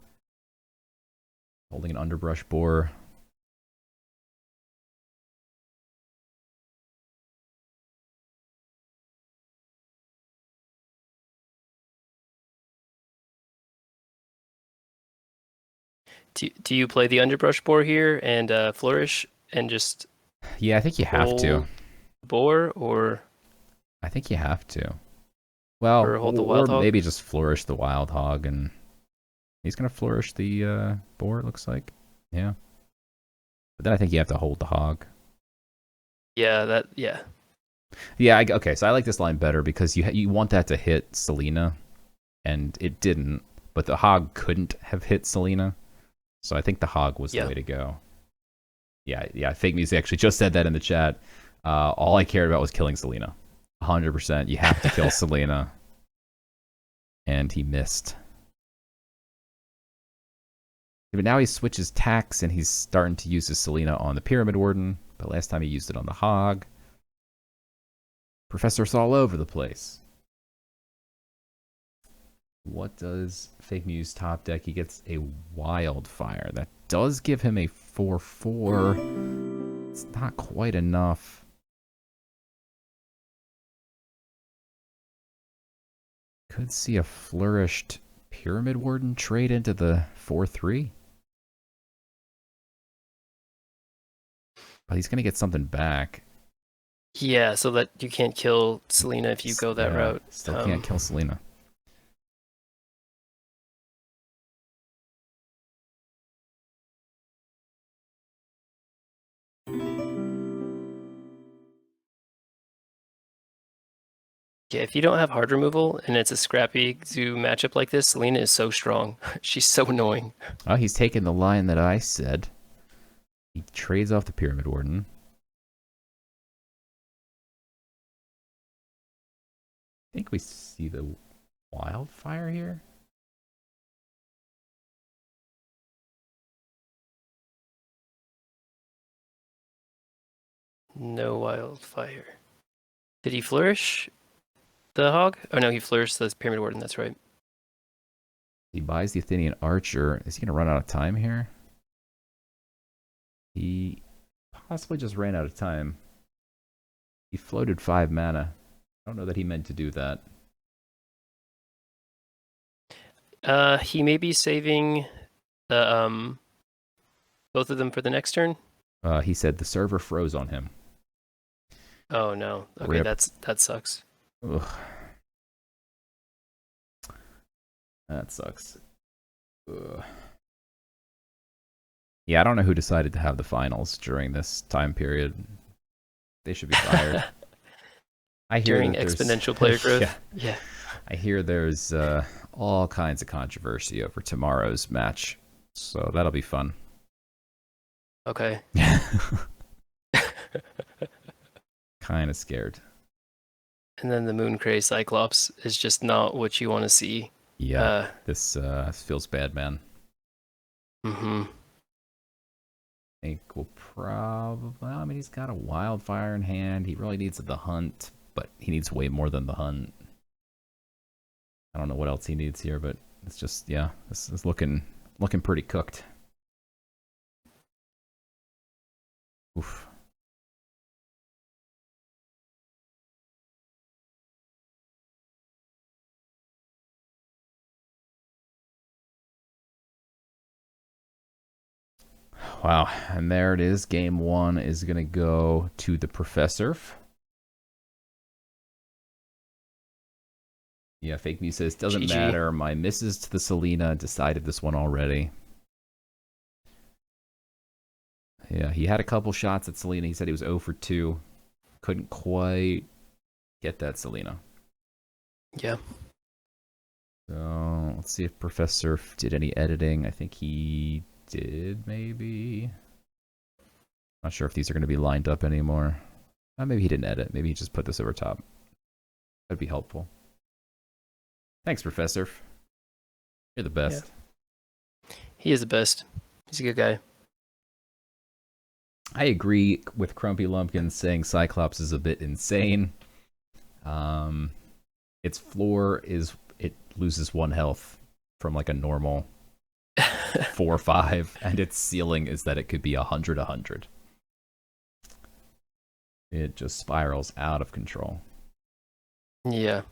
Holding an Underbrush Boar. Do you play the Underbrush Boar here and Flourish and just Yeah, I think you have to. Boar, or I think you have to. Well, or hold the Wild Hog? maybe just flourish the Wild Hog, and he's going to flourish the Boar, it looks like. Yeah. But then I think you have to hold the Hog. Yeah, Yeah, okay, so I like this line better because you want that to hit Selena, and it didn't, but the Hog couldn't have hit Selena, so I think the Hog was the way to go. Yeah, FakeMews actually just said that in the chat. All I cared about was killing Selena. 100%. You have to kill Selena. And he missed. But now he switches tacks, and he's starting to use his Selena on the Pyramid Warden, but last time he used it on the Hog. Professor's all over the place. What does FakeMews top deck? He gets a Wildfire. That does give him a 4/4. It's not quite enough. Could see a flourished Pyramid Warden trade into the 4/3. But he's going to get something back. Yeah, so that you can't kill Selena if you go that route. Still can't kill Selena. Yeah, if you don't have hard removal and it's a scrappy zoo matchup like this, Selena is so strong. She's so annoying. Oh, he's taking the line that I said. He trades off the Pyramid Warden. I think we see the Wildfire here. No Wildfire. Did he flourish the Hog? Oh no, he flourished the Pyramid Warden, that's right. He buys the Athenian Archer. Is he going to run out of time here? He possibly just ran out of time. He floated 5 mana. I don't know that he meant to do that. He may be saving the both of them for the next turn. He said the server froze on him. Oh no. Okay, Rip. that sucks. Ugh. That sucks. Ugh. Yeah, I don't know who decided to have the finals during this time period. They should be fired. I hear During exponential player growth. Yeah. I hear there's all kinds of controversy over tomorrow's match, so that'll be fun. Okay. Kind of scared. And then the Mooncray Cyclops is just not what you want to see. Yeah, this feels bad, man. Mm-hmm. think we'll probably... I mean, he's got a Wildfire in hand. He really needs the Hunt, but he needs way more than the Hunt. I don't know what else he needs here, but it's just, yeah, this is looking pretty cooked. Oof. Wow, and there it is. Game 1 is going to go to the TheProfesserf. Yeah, FakeMews says, doesn't GG. matter. My misses to the Selena decided this one already. Yeah, he had a couple shots at Selena. He said he was 0 for 2. Couldn't quite get that Selena. Yeah. So let's see if Professor did any editing. I think he did, maybe. Not sure if these are going to be lined up anymore. Maybe he didn't edit. Maybe he just put this over top. That'd be helpful. Thanks, Professor. You're the best. Yeah. He is the best. He's a good guy. I agree with Crumpy Lumpkin saying Cyclops is a bit insane. Its floor is it loses 1 health from like a normal 4 or 5, and its ceiling is that it could be 100. It just spirals out of control. Yeah.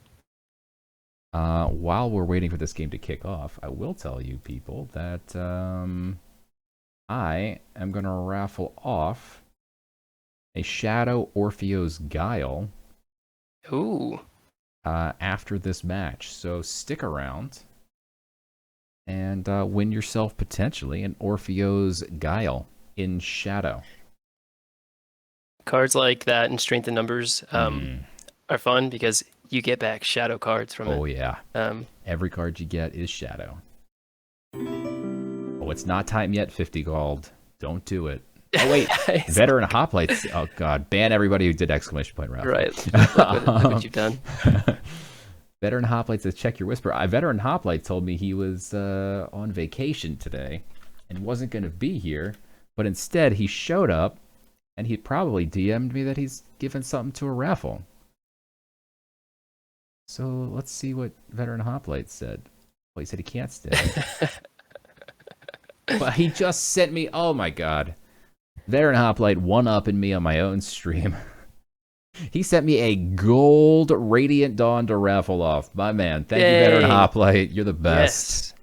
While we're waiting for this game to kick off, I will tell you people that I am going to raffle off a Shadow Orpheo's Guile. Ooh. After this match. So stick around and win yourself potentially an Orpheo's Guile in Shadow. Cards like that and Strength in Numbers are fun because you get back Shadow cards from it. Oh, yeah. Every card you get is Shadow. Oh, it's not time yet, 50 gold. Don't do it. Oh, wait. Veteran Hoplites. Oh, God. Ban everybody who did exclamation point raffle. Right. Look what you've done. Veteran Hoplite says, check your whisper. Veteran Hoplite told me he was on vacation today and wasn't going to be here, but instead he showed up and he probably DM'd me that he's given something to a raffle. So let's see what Veteran Hoplite said. Well, he said he can't stay. But he just sent me, oh my God. Veteran Hoplite one-upping me on my own stream. He sent me a gold Radiant Dawn to raffle off. My man. Thank you, Veteran Hoplite. You're the best. Yes.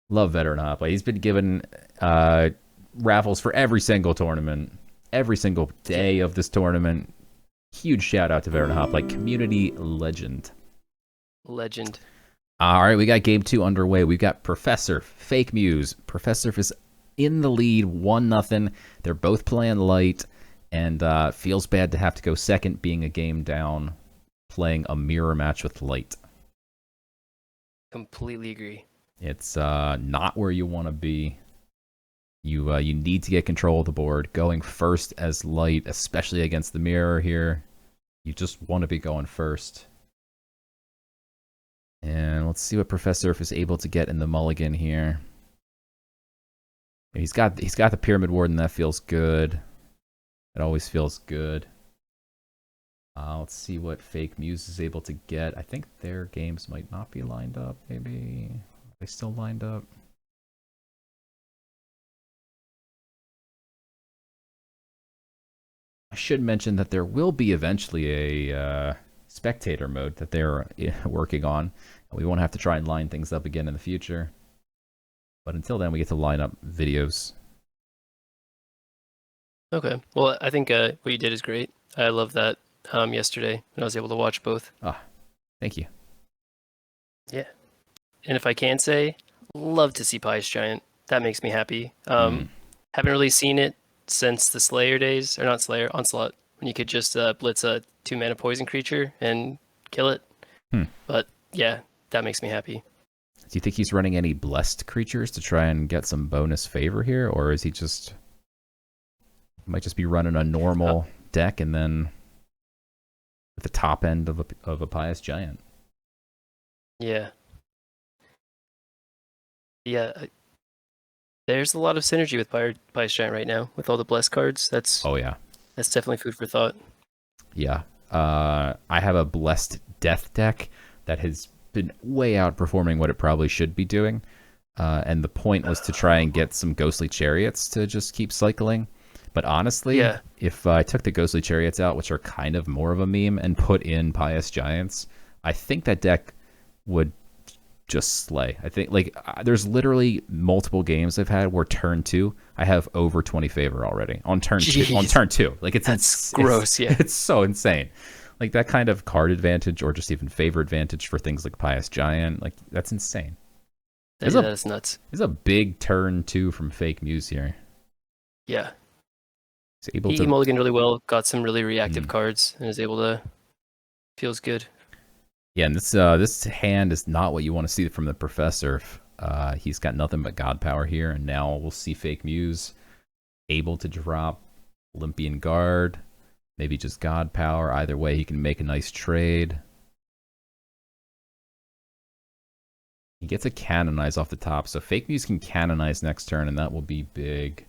Love Veteran Hoplite. He's been given raffles for every single tournament. Every single day of this tournament. Huge shout out to Veteran Hoplite. Community legend. Legend. All right, we got game 2 underway. We've got Professor, FakeMews. Professor is in the lead, 1-0. They're both playing light, and feels bad to have to go second, being a game down, playing a mirror match with light. Completely agree. It's not where you want to be. You need to get control of the board. Going first as light, especially against the mirror here, you just want to be going first. And let's see what Professor is able to get in the mulligan here. He's got the Pyramid Warden. That feels good. It always feels good. Let's see what FakeMews is able to get. I think their games might not be lined up, maybe. Are they still lined up? I should mention that there will be eventually a spectator mode that they're working on. We won't have to try and line things up again in the future. But until then, we get to line up videos. Okay. Well, I think what you did is great. I love that yesterday when I was able to watch both. Ah, thank you. Yeah. And if I can say, love to see Pious Giant. That makes me happy. Haven't really seen it since the Slayer days, or not Slayer, Onslaught, when you could just blitz a 2-mana poison creature and kill it. But yeah, that makes me happy. Do you think he's running any blessed creatures to try and get some bonus favor here, or is he just might just be running a normal deck and then at the top end of a Pious Giant? Yeah. Yeah. There's a lot of synergy with Pious Giant right now with all the blessed cards. That's Oh yeah. definitely food for thought. Yeah. I have a Blessed Death deck that has been way outperforming what it probably should be doing. And the point was to try and get some Ghostly Chariots to just keep cycling. But honestly, Yeah. if I took the Ghostly Chariots out, which are kind of more of a meme, and put in Pious Giants, I think that deck would just slay. I think there's literally multiple games I've had where turn 2 I have over 20 favor already on turn Jeez. 2. On turn 2, like That's gross. Yeah, it's so insane. Like that kind of card advantage or just even favor advantage for things like Pious Giant, like that's insane. that's nuts. There's a big turn 2 from FakeMews here. Yeah, He's able he to mulliganed really well. Got some really reactive cards and is able to. Feels good. Yeah, and this hand is not what you want to see from the Professor. He's got nothing but God Power here, and now we'll see FakeMews able to drop Olympian Guard, maybe just God Power. Either way, he can make a nice trade. He gets a Canonize off the top, so FakeMews can Canonize next turn, and that will be big.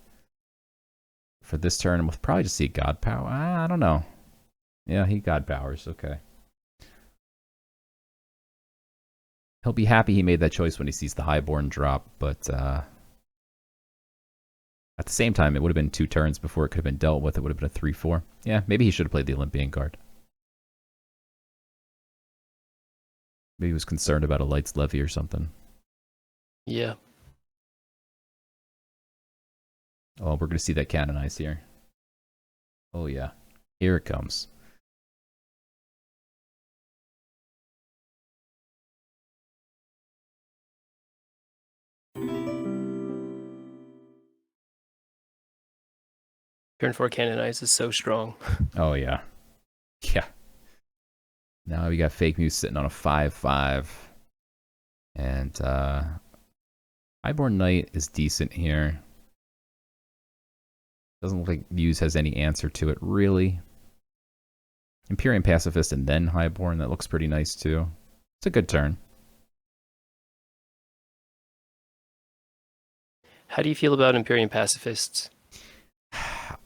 For this turn, we'll probably just see God Power. I don't know. Yeah, he God Powers. Okay. He'll be happy he made that choice when he sees the Highborn drop, but at the same time, it would have been 2 turns before it could have been dealt with. It would have been a 3-4. Yeah, maybe he should have played the Olympian Guard. Maybe he was concerned about a Light's Levy or something. Yeah. Oh, we're going to see that Canonize here. Oh, yeah. Here it comes. Turn 4 Canonize is so strong. Oh, yeah. Yeah. Now we got FakeMews sitting on a 5-5. And Highborn Knight is decent here. Doesn't look like Muse has any answer to it, really. Empyrean Pacifist and then Highborn, that looks pretty nice, too. It's a good turn. How do you feel about Empyrean Pacifists?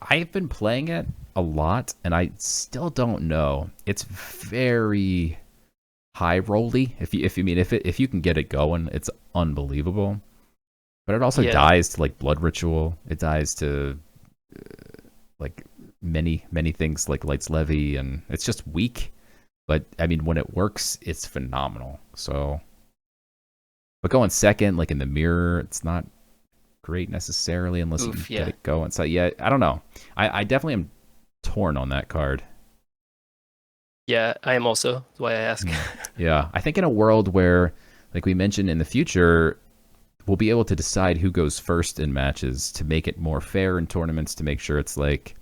I've been playing it a lot, and I still don't know. It's very high rolly. If you can get it going, it's unbelievable. But it also dies to like Blood Ritual. It dies to like many things like Light's Levy, and it's just weak. But I mean, when it works, it's phenomenal. So, but going second, like in the mirror, it's not great necessarily unless you get it going. So yeah, I don't know. I definitely am torn on that card. Yeah, I am also. That's why I ask. Yeah, I think in a world where, like we mentioned in the future, we'll be able to decide who goes first in matches to make it more fair in tournaments, to make sure it's like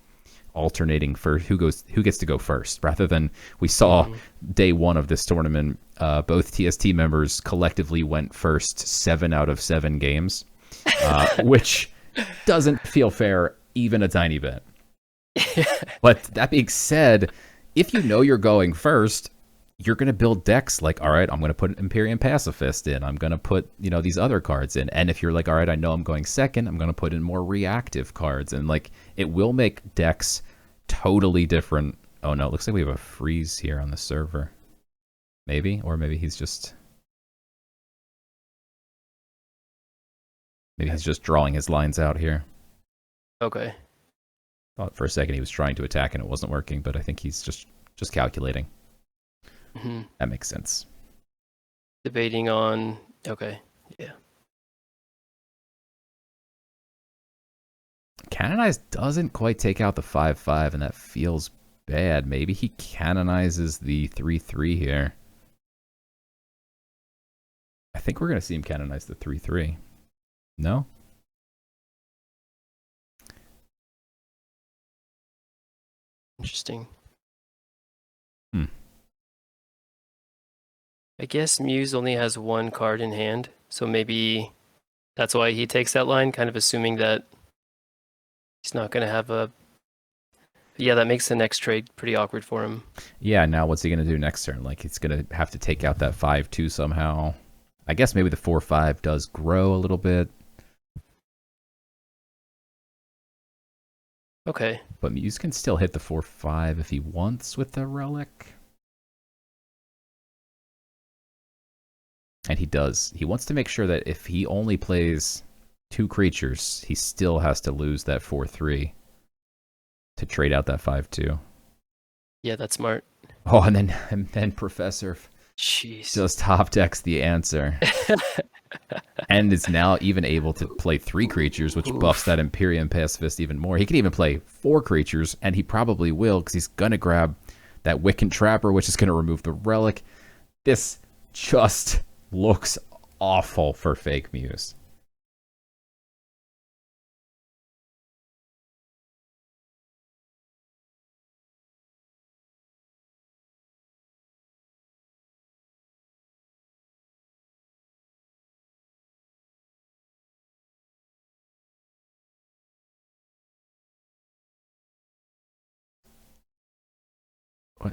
alternating for who gets to go first, rather than we saw day one of this tournament, both TST members collectively went first 7 out of 7 games. Which doesn't feel fair even a tiny bit. But that being said, if you know you're going first, you're going to build decks like, all right, I'm going to put Empyrean Pacifist in. I'm going to put, these other cards in. And if you're like, all right, I know I'm going second, I'm going to put in more reactive cards. And like, it will make decks totally different. Oh no, it looks like we have a freeze here on the server. Maybe, or maybe he's just... Maybe he's just drawing his lines out here. Okay. Thought for a second he was trying to attack and it wasn't working, but I think he's just calculating. That makes sense. Debating on... Okay, yeah. Canonize doesn't quite take out the 5-5, and that feels bad. Maybe he canonizes the 3-3 here. I think we're going to see him canonize the 3-3. No? Interesting. I guess Muse only has 1 card in hand, so maybe that's why he takes that line, kind of assuming that he's not going to have a... Yeah, that makes the next trade pretty awkward for him. Yeah, now what's he going to do next turn? Like, he's going to have to take out that 5-2 somehow. I guess maybe the 4-5 does grow a little bit. Okay. But Muse can still hit the 4/5 if he wants with the relic. And he does. He wants to make sure that if he only plays 2 creatures, he still has to lose that 4/3 to trade out that 5/2. Yeah, that's smart. Oh, and then Professor Jeez. just top decks the answer. And is now even able to play 3 creatures, which buffs that Imperium Pacifist even more. He can even play 4 creatures, and he probably will, because he's going to grab that Wiccan Trapper, which is going to remove the relic. This just looks awful for FakeMews.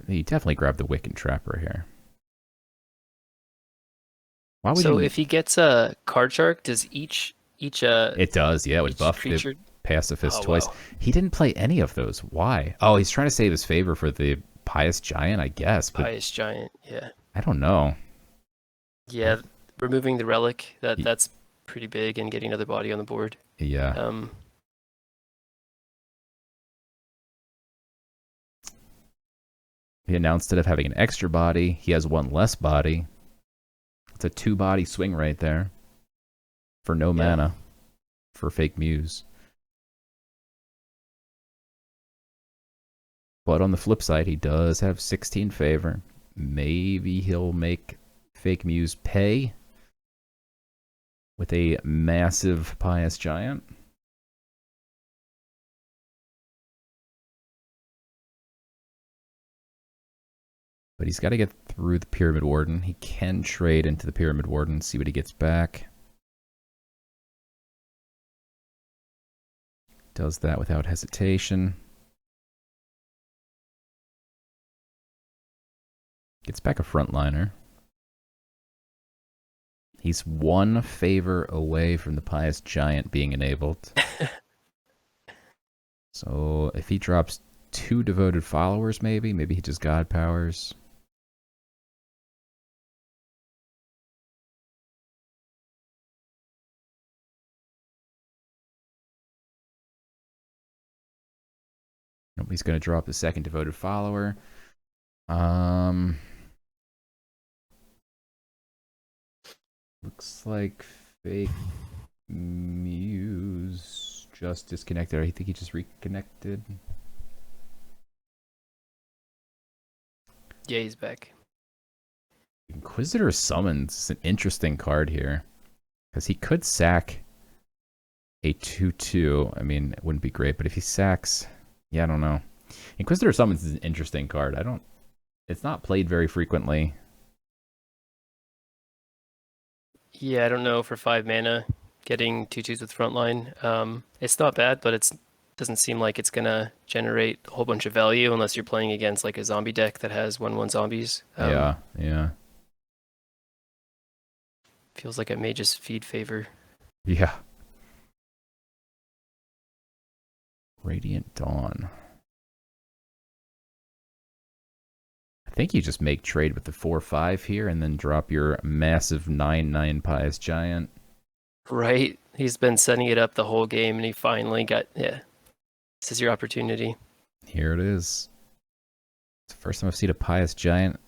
He definitely grabbed the Wiccan Trapper here. Why would So you... if he gets a card shark, does each It does, yeah. It would buff creature... the Pacifist Oh, twice. wow. He didn't play any of those. Why? Oh, he's trying to save his favor for the Pious Giant, I guess. But Pious Giant, yeah. I don't know. Yeah, removing the relic, that's pretty big, and getting another body on the board. Yeah. He announced it of having an extra body. He has 1 less body. It's a 2-body swing right there. For no mana. For FakeMews. But on the flip side, he does have 16 favor. Maybe he'll make FakeMews pay with a massive Pious Giant. But he's got to get through the Pyramid Warden. He can trade into the Pyramid Warden, see what he gets back. Does that without hesitation. Gets back a Frontliner. He's 1 favor away from the Pious Giant being enabled. So if he drops 2 Devoted Followers, maybe he just God Powers. Nobody's going to drop the 2nd Devoted Follower. Looks like FakeMews just disconnected. I think he just reconnected. Yeah, he's back. Inquisitor Summons is an interesting card here. Because he could sack a 2/2. I mean, it wouldn't be great, but if he sacks... Yeah, I don't know. Inquisitor Summons is an interesting card. It's not played very frequently. Yeah, I don't know, for 5 mana, getting 2/2s with Frontline. It's not bad, but it doesn't seem like it's gonna generate a whole bunch of value unless you're playing against like a zombie deck that has 1/1 zombies. Yeah. Feels like it may just feed favor. Yeah. Radiant Dawn. I think you just make trade with the 4/5 here and then drop your massive 9/9 Pious Giant. Right? He's been setting it up the whole game, and he finally got... Yeah. This is your opportunity. Here it is. It's the first time I've seen a Pious Giant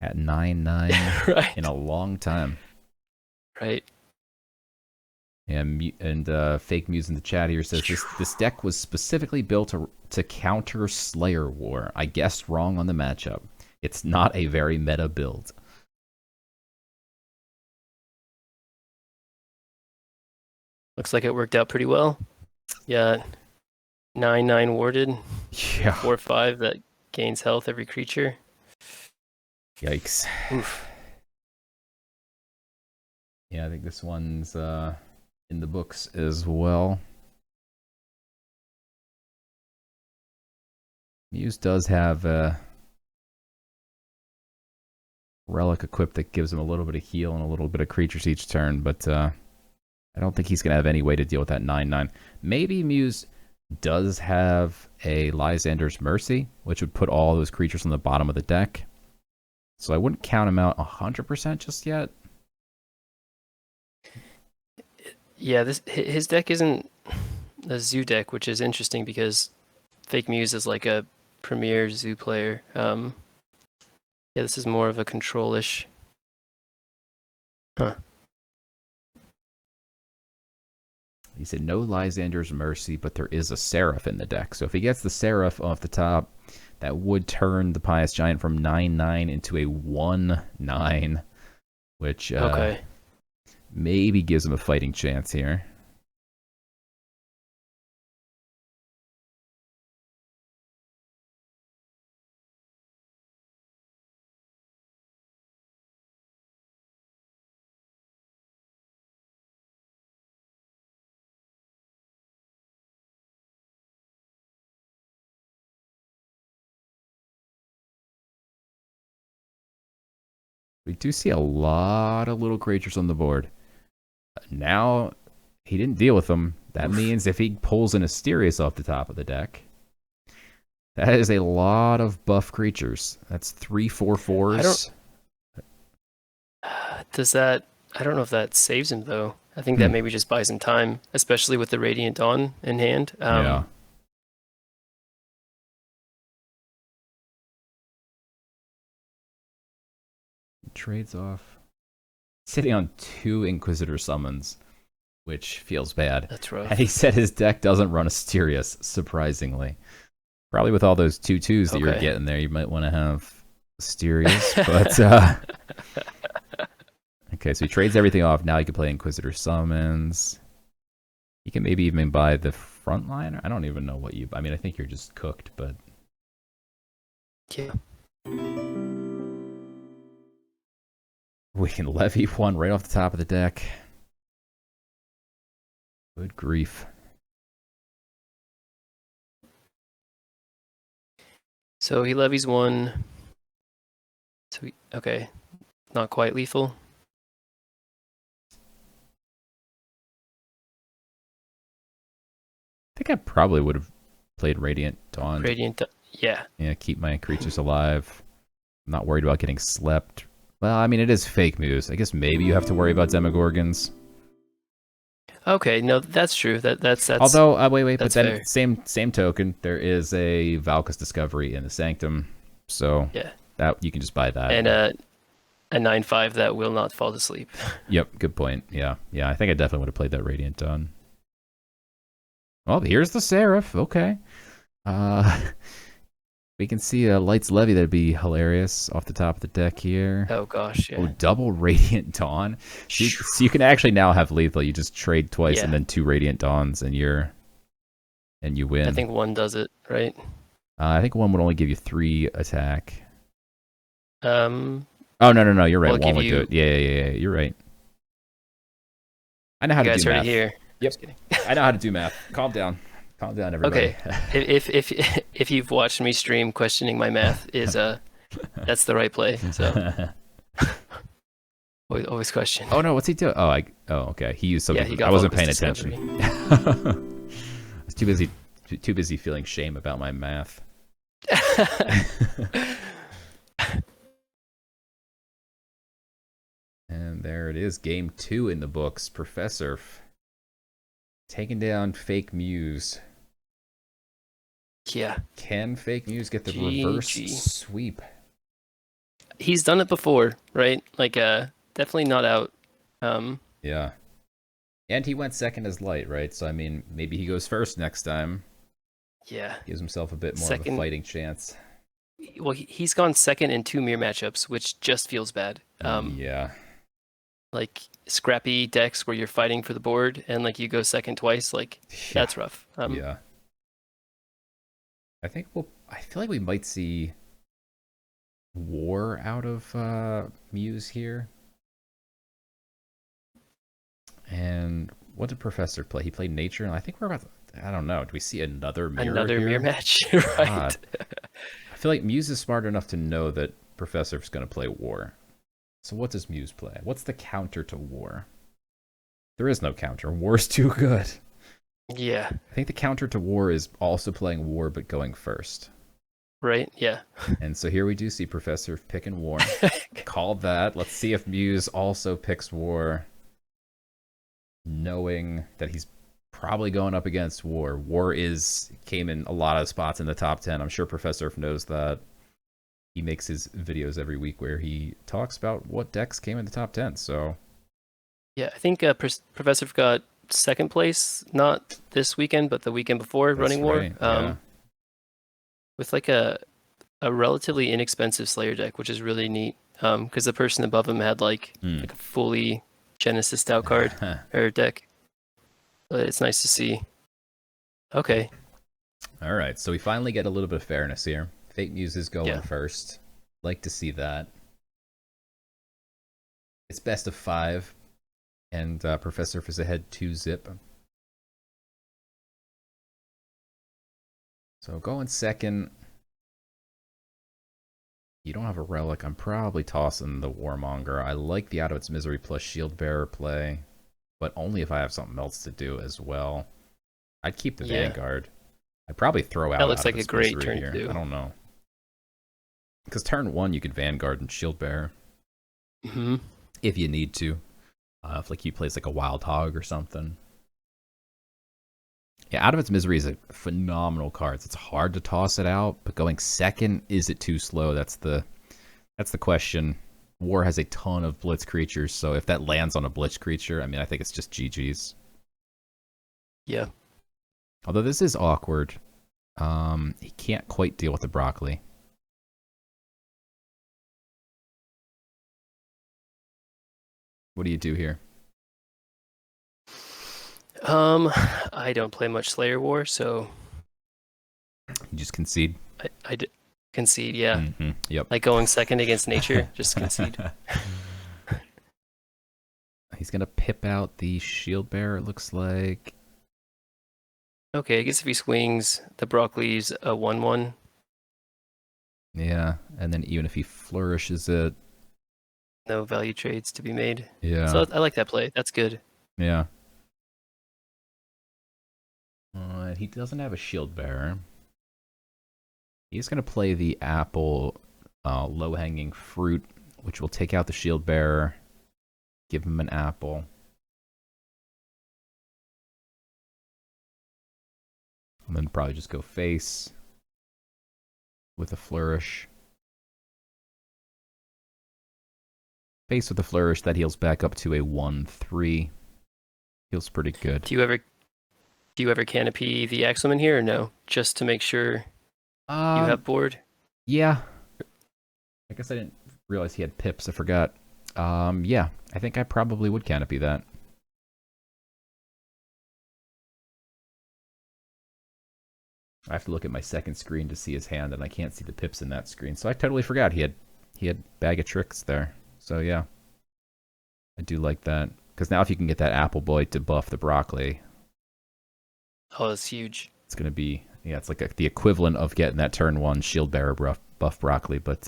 at 9/9 Right. in a long time. Right. And FakeMews in the chat here says this deck was specifically built to counter Slayer War. I guessed wrong on the matchup. It's not a very meta build. Looks like it worked out pretty well. Yeah. 9/9 warded. Yeah. 4/5 that gains health every creature. Yikes. Oof. Yeah, I think this one's in the books as well. Muse does have a relic equipped that gives him a little bit of heal and a little bit of creatures each turn, but I don't think he's going to have any way to deal with that 9/9. Maybe Muse does have a Lysander's Mercy, which would put all those creatures on the bottom of the deck. So I wouldn't count him out 100% just yet. Yeah, his deck isn't a zoo deck, which is interesting because FakeMews is like a premier zoo player. Yeah, this is more of a control-ish. Huh. He said no Lysander's Mercy, but there is a Seraph in the deck. So if he gets the Seraph off the top, that would turn the Pious Giant from 9/9 into a 1/9, which Okay. maybe gives him a fighting chance here. We do see a lot of little creatures on the board. Now, he didn't deal with them. That means if he pulls an Asterius off the top of the deck, that is a lot of buff creatures. That's 3 4/4s. Does that... I don't know if that saves him, though. I think that maybe just buys him time, especially with the Radiant Dawn in hand. Yeah. Trades off. Sitting on 2 Inquisitor summons, which feels bad. That's rough. And he said his deck doesn't run Asterius, surprisingly. Probably with all those 2/2s that you're getting there, you might want to have Asterius. But, okay, so he trades everything off. Now he can play Inquisitor summons. You can maybe even buy the Frontliner. I don't even know what you... I mean, I think you're just cooked, but... Yeah. We can levy one right off the top of the deck. Good grief. So he levies one. So okay, not quite lethal. I think I probably would have played Radiant Dawn. Yeah. Yeah, keep my creatures alive. I'm not worried about getting slept. Well, I mean, it is FakeMews. I guess maybe you have to worry about Demogorgons. Okay, no, that's true. That's. Although, wait, but then fair. same token, there is a Valkus Discovery in the Sanctum, so yeah, that you can just buy that. And a 9/5 that will not fall to sleep. Yep, good point. Yeah, I think I definitely would have played that Radiant Dawn. Well, here's the Seraph. Okay. We can see a Light's Levy. That'd be hilarious off the top of the deck here. Oh, gosh, yeah. Oh, double Radiant Dawn. So you can actually now have lethal. You just trade twice and then 2 Radiant Dawns, and you win. I think one does it, right? I think one would only give you 3 attack. Oh, no. You're right. One would do it. Yeah. You're right. I know how to do math. You guys heard it here. Yep. Just kidding. I know how to do math. Calm down. Calm down, everybody. Okay. if you've watched me stream, questioning my math is that's the right play. So always question. Oh no, what's he doing? Oh, okay. He used something. Yeah, I wasn't paying attention. I was too busy feeling shame about my math. And there it is, game 2 in the books. Professor taking down FakeMews. Yeah. Can FakeMews get the reverse sweep? He's done it before, right? Like, definitely not out. Yeah. And he went second as Light, right? So, I mean, maybe he goes first next time. Yeah. Gives himself a bit more of a fighting chance. Well, he's gone second in 2 mirror matchups, which just feels bad. Yeah. Like, scrappy decks where you're fighting for the board and, like, you go second twice, like, that's rough. Yeah. I feel like we might see War out of Muse here. And what did Professor play? He played Nature, and I think we're about to, I don't know. Do we see another mirror mirror match? Right. I feel like Muse is smart enough to know that Professor's going to play War. So what does Muse play? What's the counter to War? There is no counter. War's too good. Yeah. I think the counter to war is also playing war but going first. Right? Yeah. And so here we do see Professor picking war. Called that. Let's see if Muse also picks war, knowing that he's probably going up against war. War came in a lot of spots in the top 10. I'm sure Professor knows that. He makes his videos every week where he talks about what decks came in the top 10. So Yeah, I think Professor got second place, not this weekend, but the weekend before that's running war. right. Yeah. With like a relatively inexpensive Slayer deck, which is really neat. Because the person above him had like a fully Genesis out card or deck. But it's nice to see. Okay. All right. So we finally get a little bit of fairness here. FakeMews is going Yeah. first. Like to see that. It's best of 5. And Professor is ahead 2-zip. So going second. You don't have a relic. I'm probably tossing the Warmonger. I like the Out of Its Misery plus Shield Bearer play, but only if I have something else to do as well. I'd keep the Vanguard. I'd probably throw out That looks Out like of a Its great Misery turn here. 2. I don't know. Because turn 1, you could Vanguard and Shield Bearer. Mm-hmm. If you need to. If like he plays like a Wild Hog or something. Yeah, Out of Its Misery is a phenomenal card. It's hard to toss it out, but going second, is it too slow? That's the question. War has a ton of blitz creatures, so if that lands on a blitz creature, I mean, I think it's just GG's. Yeah. Although this is awkward. He can't quite deal with the broccoli. What do you do here? I don't play much Slayer War, so You just concede? I concede, yeah. Mm-hmm. Yep. Like going second against nature, just concede. He's going to pip out the Shield Bearer, it looks like. Okay, I guess if he swings, the broccoli's a 1/1. Yeah, and then even if he flourishes it. No value trades to be made. Yeah. So I like that play. That's good. Yeah. He doesn't have a Shield Bearer. He's going to play the Apple low-hanging fruit, which will take out the Shield Bearer, give him an apple. And then probably just go face with a flourish. Face with a flourish, that heals back up to a 1/3. Feels pretty good. Do you ever canopy the Axeman here or no? Just to make sure you have board? Yeah. I guess I didn't realize he had pips. I forgot. Yeah, I think I probably would canopy that. I have to look at my second screen to see his hand, and I can't see the pips in that screen. So I totally forgot he had bag of tricks there. So yeah, I do like that. Because now if you can get that apple boy to buff the broccoli, Oh, that's huge. it's going to be, yeah, it's like the equivalent of getting that turn 1 Shield Bearer buff broccoli. But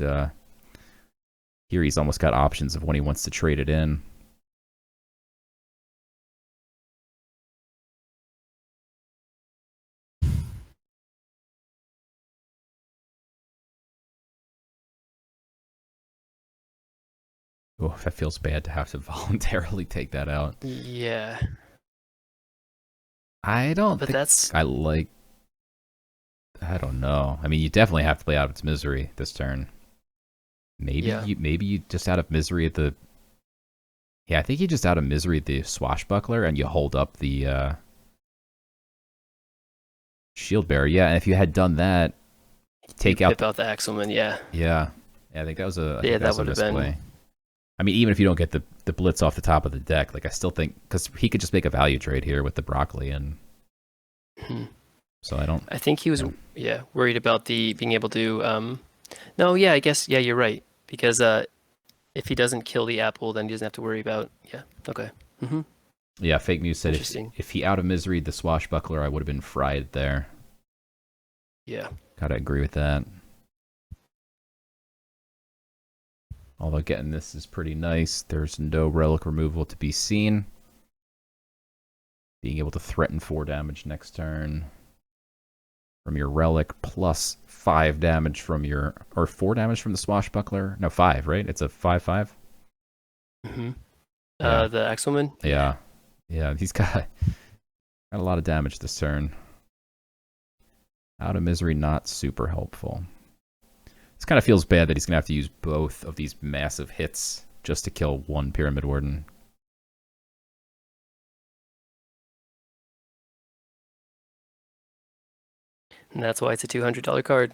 here he's almost got options of when he wants to trade it in. Oh, that feels bad to have to voluntarily take that out. Yeah. I don't But think that's I like... I don't know. I mean, you definitely have to play Out of Its Misery this turn. Maybe you just Out of Misery at the... Yeah, I think you just Out of Misery at the Swashbuckler and you hold up the Shield Bearer. Yeah, and if you had done that, take out... Pip out the Axelman, yeah. Yeah. Yeah, I think that was a... Yeah, that would have been... misplay. I mean, even if you don't get the blitz off the top of the deck, like I still think... Because he could just make a value trade here with the broccoli and... So I don't... I think he was, worried about the being able to... No, yeah, I guess, yeah, you're right. Because if he doesn't kill the apple, then he doesn't have to worry about... Yeah, okay. Mm-hmm. Yeah, FakeMews said if he Out of Misery the Swashbuckler, I would have been fried there. Yeah. Gotta agree with that. Although getting this is pretty nice. There's no relic removal to be seen. Being able to threaten 4 damage next turn from your relic, plus 5 damage from your, or 4 damage from the swashbuckler. No, 5, right? It's a 5/5. Mm-hmm. Yeah. The Axelman. Yeah, he's got a lot of damage this turn. Out of Misery, not super helpful. This kind of feels bad that he's gonna have to use both of these massive hits just to kill one Pyramid Warden. And that's why it's a $200 card.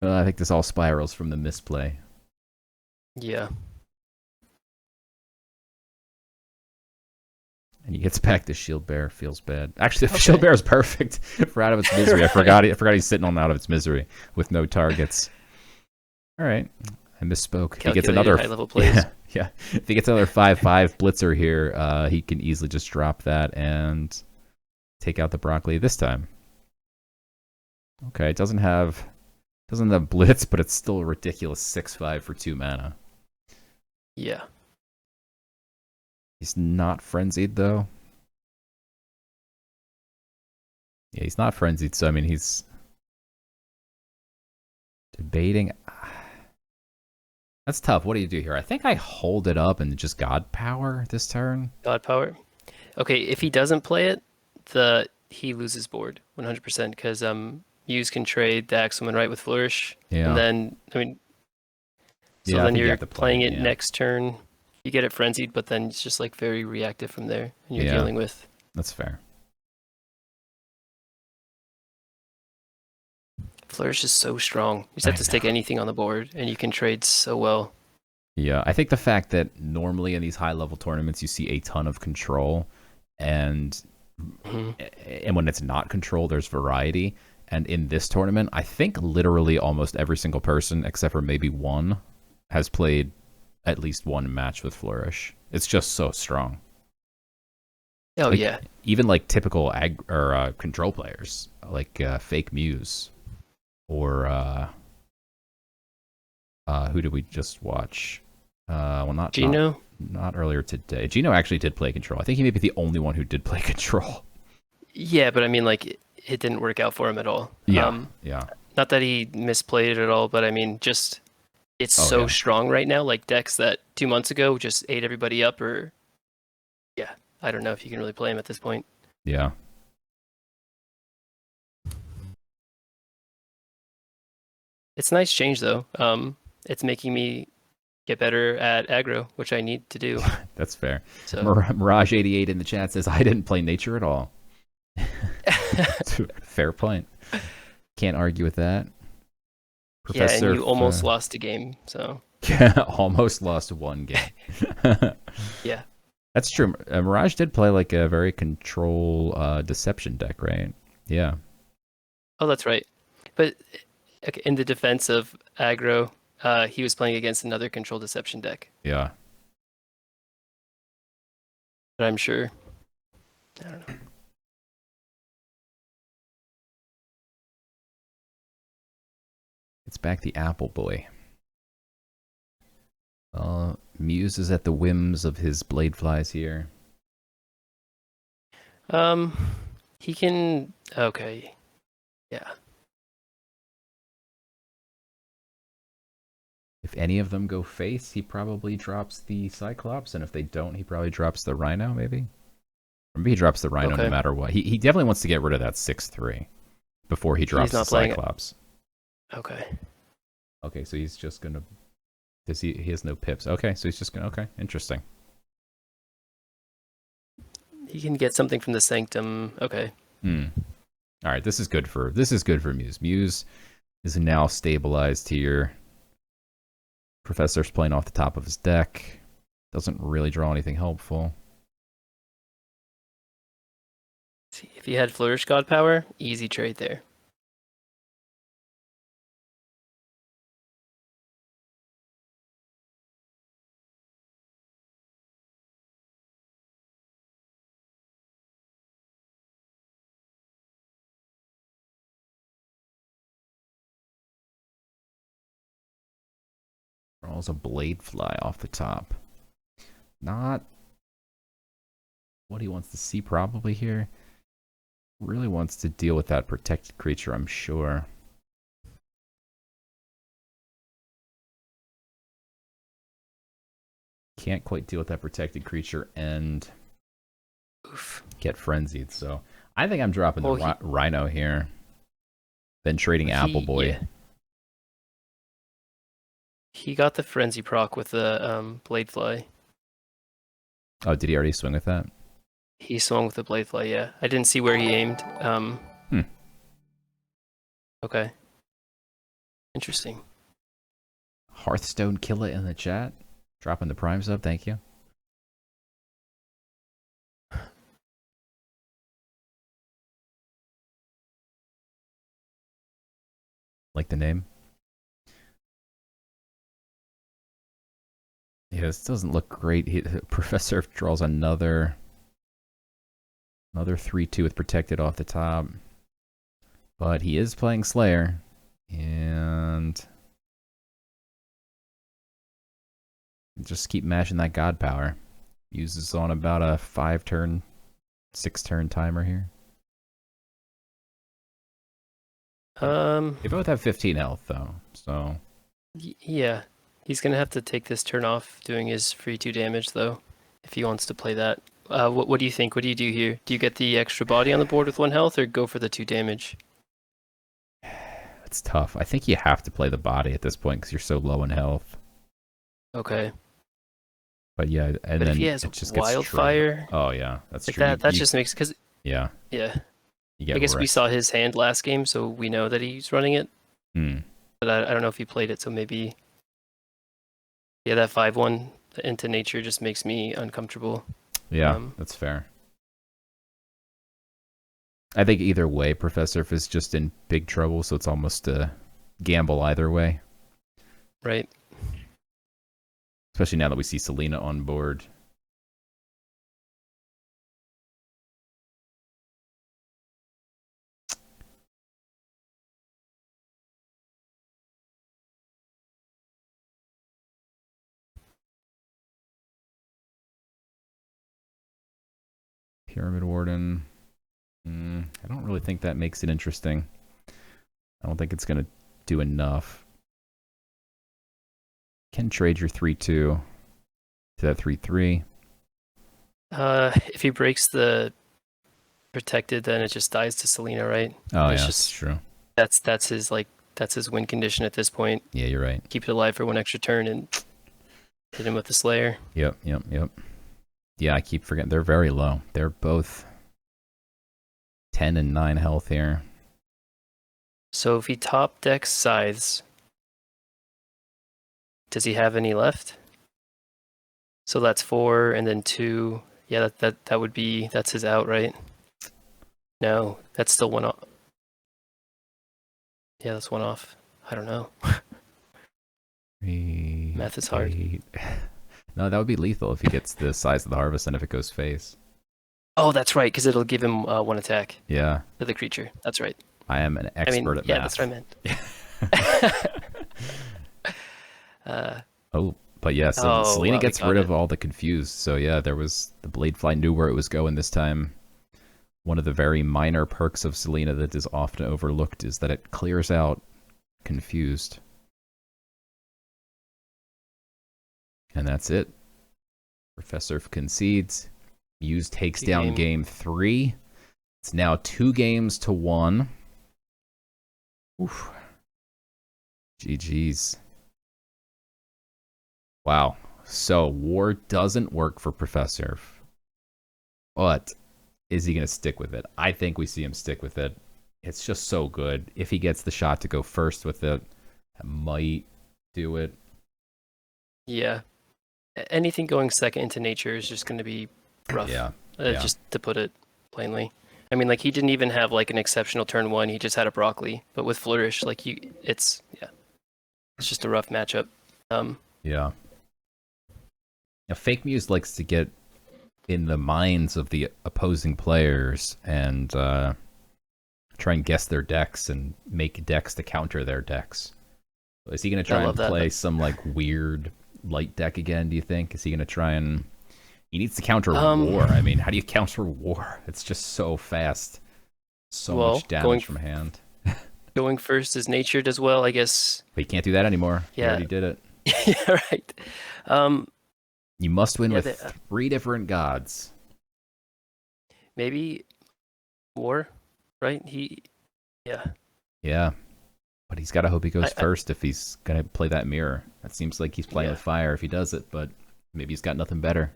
I think this all spirals from the misplay. Yeah. And he gets back the Shield Bearer. Feels bad. Actually, the Shield Bearer is perfect for Out of Its Misery. Right. I forgot he's sitting on Out of Its Misery with no targets. All right, I misspoke. If he gets another high-level plays. Yeah. If he gets another 5/5 blitzer here, he can easily just drop that and take out the broccoli this time. Okay, it doesn't have blitz, but it's still a ridiculous 6/5 for 2 mana. Yeah. He's not frenzied though. Yeah, he's not frenzied, so I mean he's debating. That's tough. What do you do here? I think I hold it up and just God Power this turn. God Power. Okay, if he doesn't play it, he loses board 100% because Muse can trade the Axelman right with Flourish. Yeah. And then then I think you you're have to play playing it yeah. next turn. You get it frenzied, but then it's just like very reactive from there, and you're dealing with. That's fair. Flourish is so strong. You just have to stick anything on the board, and you can trade so well. Yeah, I think the fact that normally in these high-level tournaments you see a ton of control, and when it's not control, there's variety. And in this tournament, I think literally almost every single person, except for maybe one, has played at least one match with Flourish. It's just so strong. Oh, like, yeah. Even like typical control players, like FakeMews, or who did we just watch? Well, not Geno. Not earlier today. Geno actually did play control. I think he may be the only one who did play control. Yeah, but I mean, like, it didn't work out for him at all. Yeah, Not that he misplayed it at all, but I mean, just it's so strong right now. Like decks that 2 months ago just ate everybody up, or I don't know if you can really play him at this point. Yeah. It's a nice change though. It's making me get better at aggro, which I need to do. That's fair. So Mirage88 in the chat says, I didn't play nature at all. Fair point. Can't argue with that. Professor, and you almost lost a game, so. Yeah, almost lost one game. Yeah. That's true. Mirage did play like a very control deception deck, right? Yeah. Oh, that's right. But in the defense of aggro, he was playing against another control deception deck. Yeah. But I'm sure. I don't know. It's back the Apple Boy. Muse is at the whims of his blade flies here. He can. Okay. Yeah. If any of them go face, he probably drops the Cyclops, and if they don't, he probably drops the Rhino, maybe? Or maybe he drops the Rhino no matter what. He definitely wants to get rid of that 6/3 before he drops the Cyclops. Okay. Okay, so he's just gonna... He has no pips. Okay, so he's just gonna... Okay, interesting. He can get something from the Sanctum. Okay. All right, this is good for Muse. Muse is now stabilized here. Professor's playing off the top of his deck. Doesn't really draw anything helpful. See, if he had Flourish God Power, easy trade there. Draws a blade fly off the top. Not what he wants to see probably here. Really wants to deal with that protected creature, I'm sure. Can't quite deal with that protected creature and get frenzied. So I think I'm dropping the Rhino here. Then trading Appleboy. Yeah. He got the frenzy proc with the Bladefly. Oh, did he already swing with that? He swung with the Bladefly, yeah. I didn't see where he aimed. Okay. Interesting. Hearthstone Killer in the chat. Dropping the Prime sub, thank you. Like the name? Yeah, this doesn't look great. Professor draws another 3/2 with protected off the top. But he is playing Slayer. And just keep mashing that God Power. Uses on about a 5-turn, 6-turn timer here. They both have 15 health though, so yeah. He's gonna have to take this turn off doing his free 2 damage though, if he wants to play that. What do you think? What do you do here? Do you get the extra body on the board with 1 health or go for the 2 damage? It's tough. I think you have to play the body at this point because you're so low in health. Okay. But yeah, and but then if he has it just Wildfire, oh yeah, that's like true. that just makes yeah. I guess we saw his hand last game, so we know that he's running it. But I don't know if he played it, so maybe. Yeah, that 5/1 into nature just makes me uncomfortable. Yeah, that's fair. I think either way, ProfessorF is just in big trouble, so it's almost a gamble either way. Right. Especially now that we see Selena on board. Pyramid Warden. I don't really think that makes it interesting. I don't think it's going to do enough. Can trade your 3/2 to that 3/3. If he breaks the protected, then it just dies to Selena, right? Oh, it's yeah, just, that's true. That's his win condition at this point. Yeah, you're right. Keep it alive for 1 extra turn and hit him with the Slayer. Yep. Yeah, I keep forgetting. They're very low. They're both 10 and 9 health here. So if he top decks Scythes, does he have any left? So that's 4 and then 2. Yeah, that would be, that's his out, right? No, that's still 1 off. Yeah, that's 1 off. I don't know. Math is hard. No, that would be lethal if he gets the size of the harvest and if it goes face. Oh, that's right, because it'll give him 1 attack. Yeah. To the creature. That's right. I am an expert at math. Yeah, that's what I meant. Oh, but yeah, so Selena gets rid of all the confused. So yeah, there was the Bladefly knew where it was going this time. One of the very minor perks of Selena that is often overlooked is that it clears out confused. And that's it. ProfessorF concedes. Muse takes down game 3. It's now 2-1. Oof. GG's. Wow. So war doesn't work for ProfessorF. But is he going to stick with it? I think we see him stick with it. It's just so good. If he gets the shot to go first with it, that might do it. Yeah. Anything going second into nature is just going to be rough. Yeah. Just to put it plainly. I mean, like, he didn't even have, like, an exceptional turn 1. He just had a broccoli. But with Flourish, like, it's just a rough matchup. Yeah. Now, FakeMews likes to get in the minds of the opposing players and try and guess their decks and make decks to counter their decks. Is he going to try and play some, like, weird light deck again, do you think? Is he going to try and He needs to counter war. I mean, how do you counter war? It's just so fast. So much damage from hand. Going first is natured as well, I guess. But you can't do that anymore. Yeah. You already did it. Yeah, right. You must win with 3 different gods. Maybe war, right? Yeah. But he's got to hope he goes first if he's going to play that mirror. That seems like he's playing with fire if he does it, but maybe he's got nothing better.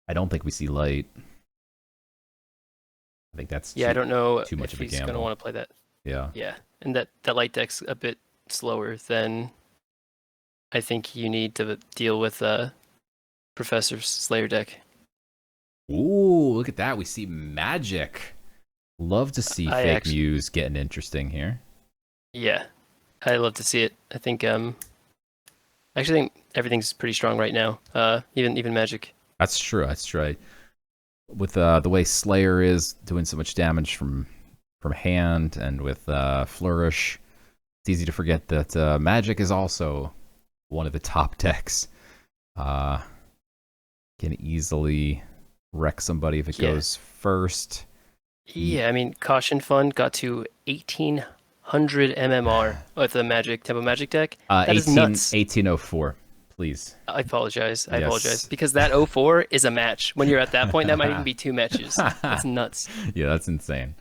I don't think we see light. I think that's I don't know too much if of a he's gamble. going to want to play that. Yeah. And that light deck's a bit slower than I think you need to deal with Professor's Slayer deck. Ooh, look at that. We see magic. Love to see FakeMews getting interesting here. Yeah, I love to see it. I think I actually think everything's pretty strong right now. Even magic. That's true. With the way Slayer is doing so much damage from hand, and with Flourish, it's easy to forget that magic is also one of the top decks. Can easily wreck somebody if it goes first. Yeah, I mean, Caution Fund got to 1,800 MMR with the Tempo Magic deck. That is nuts. 1804, please. I apologize. I apologize. Because that 04 is a match. When you're at that point, that might even be 2 matches. That's nuts. Yeah, that's insane.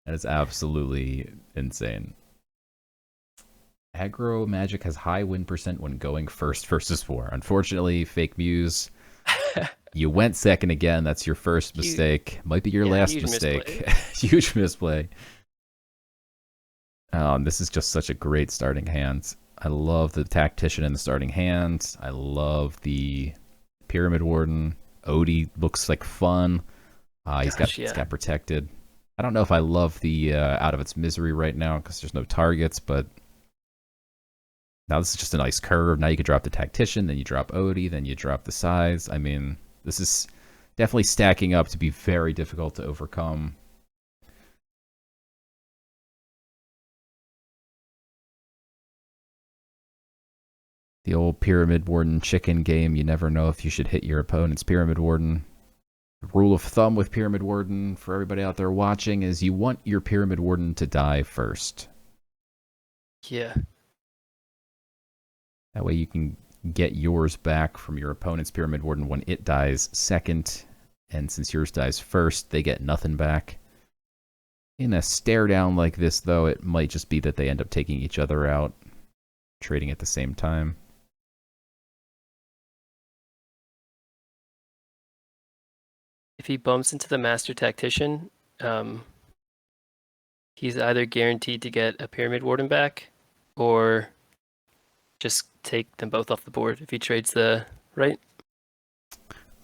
That is absolutely insane. Aggro Magic has high win percent when going first versus war. Unfortunately, FakeMews, you went second again. That's your first mistake. Might be your last mistake. Huge misplay. This is just such a great starting hand. I love the Tactician in the starting hand. I love the Pyramid Warden. Odie looks like fun. He's got protected. I don't know if I love the Out of Its Misery right now because there's no targets, but now this is just a nice curve. Now you can drop the Tactician, then you drop Odie, then you drop the Size. I mean, this is definitely stacking up to be very difficult to overcome. The old Pyramid Warden chicken game. You never know if you should hit your opponent's Pyramid Warden. The rule of thumb with Pyramid Warden for everybody out there watching is you want your Pyramid Warden to die first. Yeah. That way you can get yours back from your opponent's Pyramid Warden when it dies second. And since yours dies first, they get nothing back. In a stare down like this, though, it might just be that they end up taking each other out, trading at the same time. If he bumps into the Master Tactician, he's either guaranteed to get a Pyramid Warden back, or just take them both off the board if he trades the right.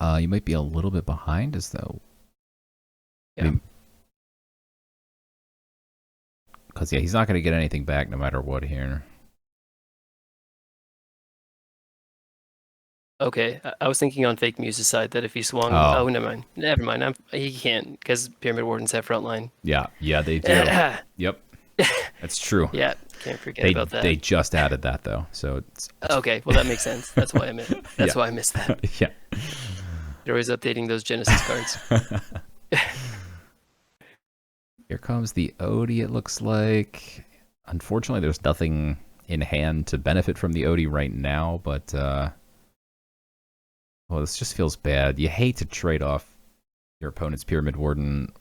You might be a little bit behind, as though. Yeah. Because he's not going to get anything back no matter what here. Okay, I was thinking on FakeMews' side that if he swung, never mind. He can't because Pyramid Wardens have frontline. Yeah, they do. Yep, that's true. Yeah, can't forget about that. They just added that though, so it's okay. Well, that makes sense. That's why I missed. That's why I missed that. Yeah, they're always updating those Genesis cards. Here comes the Odie. It looks like. Unfortunately, there's nothing in hand to benefit from the Odie right now, but. Well, this just feels bad. You hate to trade off your opponent's Pyramid Warden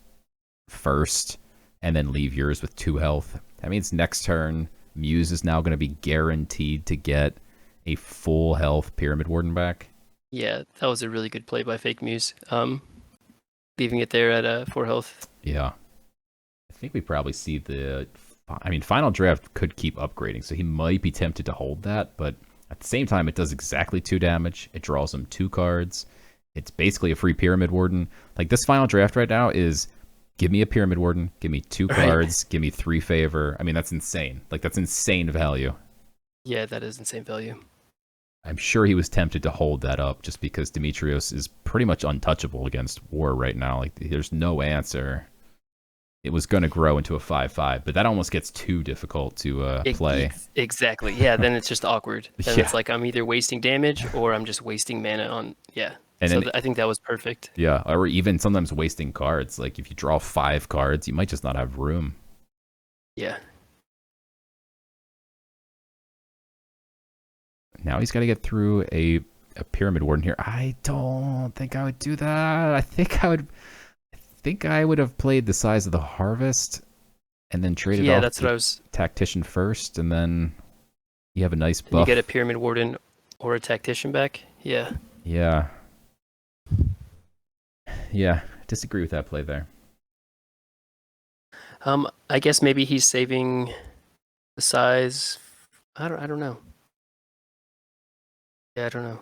first and then leave yours with 2 health. That means next turn, Muse is now going to be guaranteed to get a full health Pyramid Warden back. Yeah, that was a really good play by FakeMews. Leaving it there at 4 health. Yeah. I think we probably see the... I mean, Final Draft could keep upgrading, so he might be tempted to hold that, but... At the same time, it does exactly 2 damage. It draws him 2 cards. It's basically a free Pyramid Warden. Like, this Final Draft right now is, give me a Pyramid Warden, give me 2 cards, give me 3 favor. I mean, that's insane. Like, that's insane value. Yeah, that is insane value. I'm sure he was tempted to hold that up just because Demetrios is pretty much untouchable against War right now. Like, there's no answer. It was going to grow into a 5/5, but that almost gets too difficult to play. Exactly. Yeah, then it's just awkward. Then it's like I'm either wasting damage or I'm just wasting mana on... Yeah. And So then, I think that was perfect. yeah, or even sometimes wasting cards. Like if you draw 5 cards, you might just not have room. Yeah. Now he's got to get through a Pyramid Warden here. I don't think I would do that. I think I would have played the Size of the Harvest and then traded Yeah, off that's the what I was. Tactician first, and then you have a nice You buff. get a Pyramid Warden or a Tactician back. Yeah. Yeah. Yeah, disagree with that play there. I guess maybe he's saving the size. I don't know. Yeah, I don't know.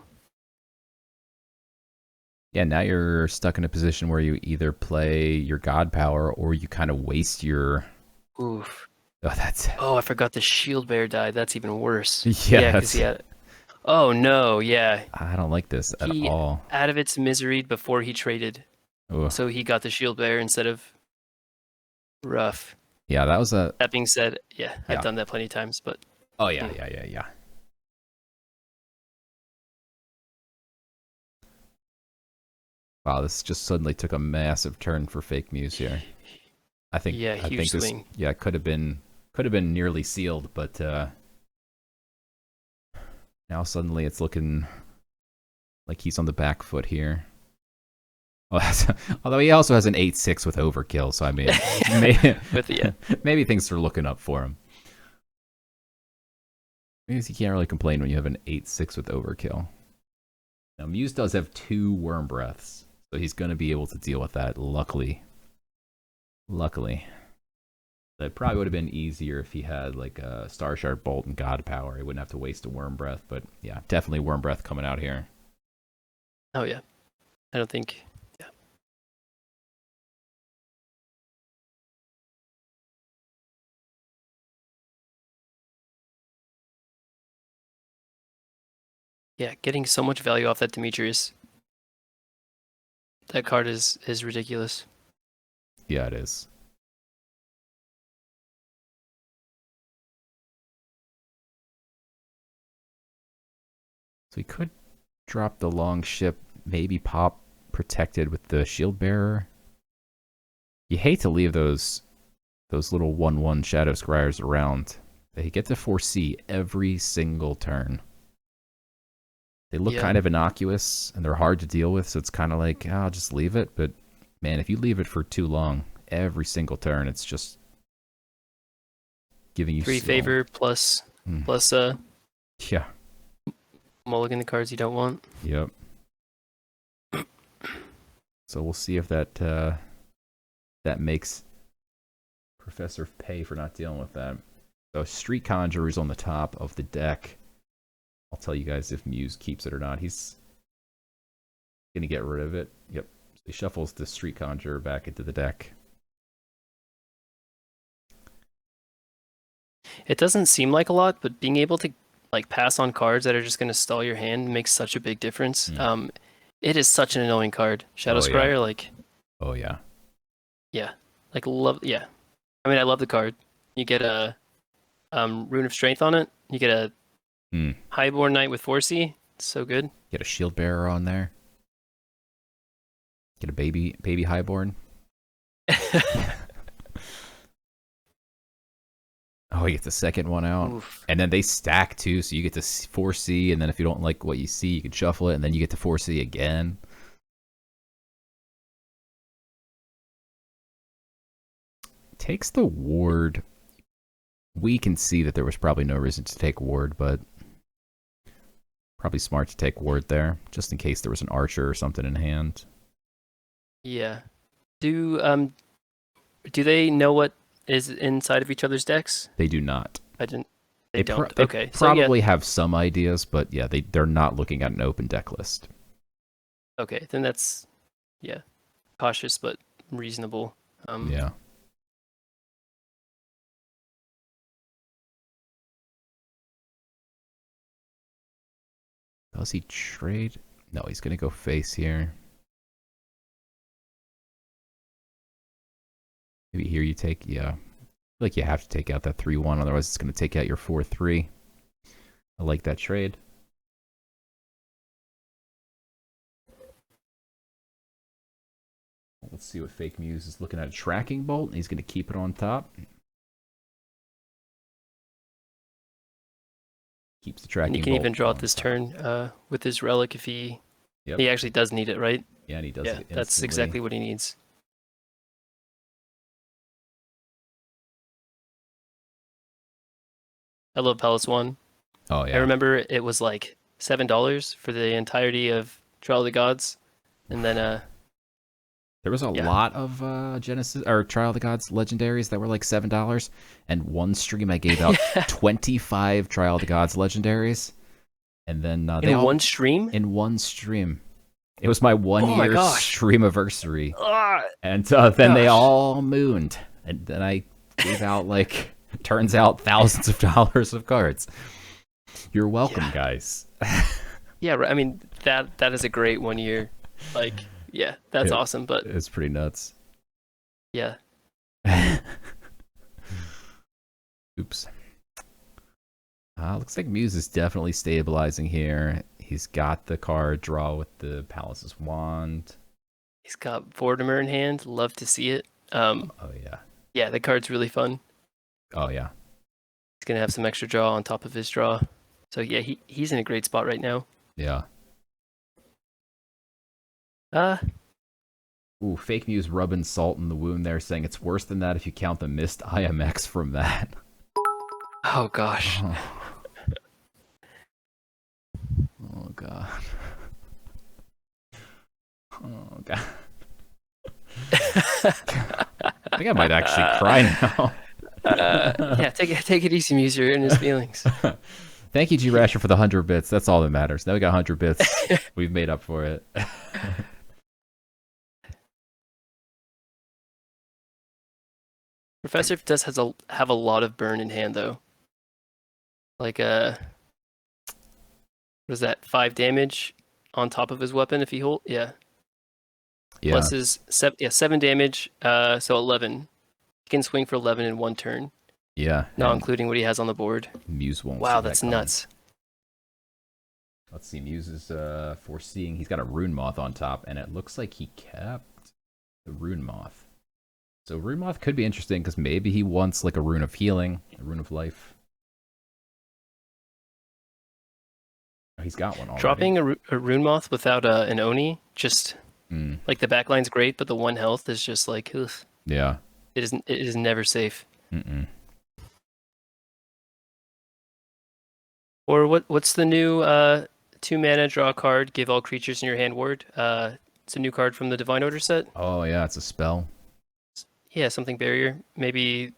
Yeah, now you're stuck in a position where you either play your God Power or you kind of waste your... Oof. Oh, that's... Oh, I forgot the Shield Bear died. That's even worse. Yeah, because he had. Oh no, yeah. I don't like this at He all. out of its misery before he traded, Ugh. so he got the Shield Bear instead of rough. Yeah, that was a... That being said, yeah, Yeah. I've done that plenty of times, but Oh, yeah. Wow, this just suddenly took a massive turn for FakeMews here. I think huge this swing. could have been nearly sealed, but now suddenly it's looking like he's on the back foot here. Oh, although he also has an 8-6 with overkill, so I mean, maybe things are looking up for him. Because you can't really complain when you have an 8-6 with overkill. Now Muse does have 2 Worm Breaths, so he's going to be able to deal with that. Luckily, that probably would have been easier if he had like a Star Shard Bolt and God Power. He wouldn't have to waste a Worm Breath, but yeah, definitely Worm Breath coming out here. Oh yeah, I don't think. Yeah. Yeah, getting so much value off that Demetrius. That card is ridiculous. Yeah, it is. So he could drop the long ship, maybe pop protected with the Shield Bearer. You hate to leave those little 1/1 Shadow Scryers around. They get to 4C every single turn. They look kind of innocuous, and they're hard to deal with, so it's kind of like, oh, I'll just leave it. But, man, if you leave it for too long, every single turn, it's just giving you... 3 favor plus Yeah. mulligan the cards you don't want. Yep. So we'll see if that makes Professor pay for not dealing with that. So Street Conjurer is on the top of the deck. I'll tell you guys if Muse keeps it or not. He's going to get rid of it. Yep. So he shuffles the Street Conjurer back into the deck. It doesn't seem like a lot, but being able to like pass on cards that are just going to stall your hand makes such a big difference. It is such an annoying card. Shadow Scryer, like... Oh, yeah. Yeah. Like, love... Yeah. I mean, I love the card. You get a Rune of Strength on it. You get a Highborn Knight with 4C. It's so good. Get a Shield Bearer on there. Get a baby Highborn. Oh, he gets the second one out. Oof. And then they stack too, so you get to 4C, and then if you don't like what you see, you can shuffle it, and then you get to 4C again. Takes the ward. We can see that there was probably no reason to take ward, but probably smart to take ward there, just in case there was an archer or something in hand. Yeah. Do they know what is inside of each other's decks? They do not. They don't. They okay. probably have some ideas, but yeah, they're not looking at an open deck list. Okay, then that's cautious but reasonable. Yeah. Does he trade? No, he's gonna go face here. Maybe here you take, yeah. I feel like you have to take out that 3/1, otherwise it's going to take out your 4/3. I like that trade. Let's see what FakeMews is looking at. A tracking bolt, and he's going to keep it on top. Keeps the tracking bolt. And he can even draw it on this top. turn with his relic if he Yep. he actually does need it, right? Yeah, and he does Yeah, it that's instantly. exactly what he needs. I love Palace 1. Oh, yeah. I remember it was like $7 for the entirety of Trial of the Gods. And then There was a lot of Genesis or Trial of the Gods legendaries that were like $7. And one stream I gave out 25 Trial of the Gods legendaries. And then they all, one stream? in one stream. It was my 1 year stream anniversary. And then they all mooned. And then I gave out like, turns out, thousands of dollars of cards. You're welcome, guys. Yeah, I mean, that is a great 1 year. Like, yeah, that's awesome, but it's pretty nuts. Yeah. Oops. Looks like Muse is definitely stabilizing here. He's got the card draw with the Palace's Wand. He's got Vortimer in hand. Love to see it. Oh, yeah. Yeah, the card's really fun. Oh, yeah. He's going to have some extra draw on top of his draw. So, yeah, he's in a great spot right now. Yeah. Ooh, FakeMews rubbing salt in the wound there, saying it's worse than that if you count the missed IMX from that. Oh, gosh. Oh, God. Oh, God. I think I might actually cry now. Yeah, take it easy, Muse. You're in his feelings. Thank you, G Rasher, for the 100 bits. That's all that matters. Now we got 100 bits. We've made up for it. ProfesserF does have a lot of burn in hand, though. Like, what is that? 5 damage on top of his weapon if he hold? Yeah. Yeah. Plus his 7 damage, so 11. He can swing for 11 in 1 turn. Yeah. Not including what he has on the board. Muse won't. Wow, that's nuts. Let's see. Muse is foreseeing. He's got a Rune Moth on top, and it looks like he kept the Rune Moth. So Rune Moth could be interesting because maybe he wants like a Rune of Healing, a Rune of Life. Oh, he's got one already. Dropping a Rune Moth without an Oni, just like the backline's great, but the 1 health is just like, ugh. Yeah. It is never safe. Or what's the new 2 mana draw card? Give all creatures in your hand ward. It's a new card from the Divine Order set. Oh yeah, it's a spell. Yeah, something barrier. Maybe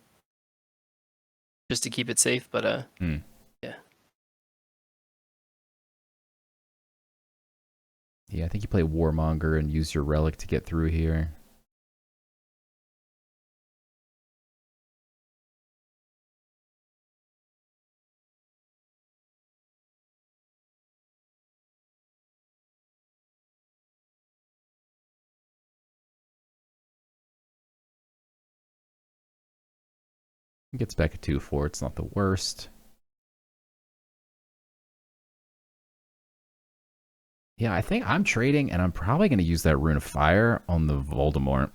just to keep it safe, but yeah. Yeah, I think you play Warmonger and use your relic to get through here. Gets back at 2/4. It's not the worst. Yeah, I think I'm trading, and I'm probably going to use that Rune of Fire on the Voldemort.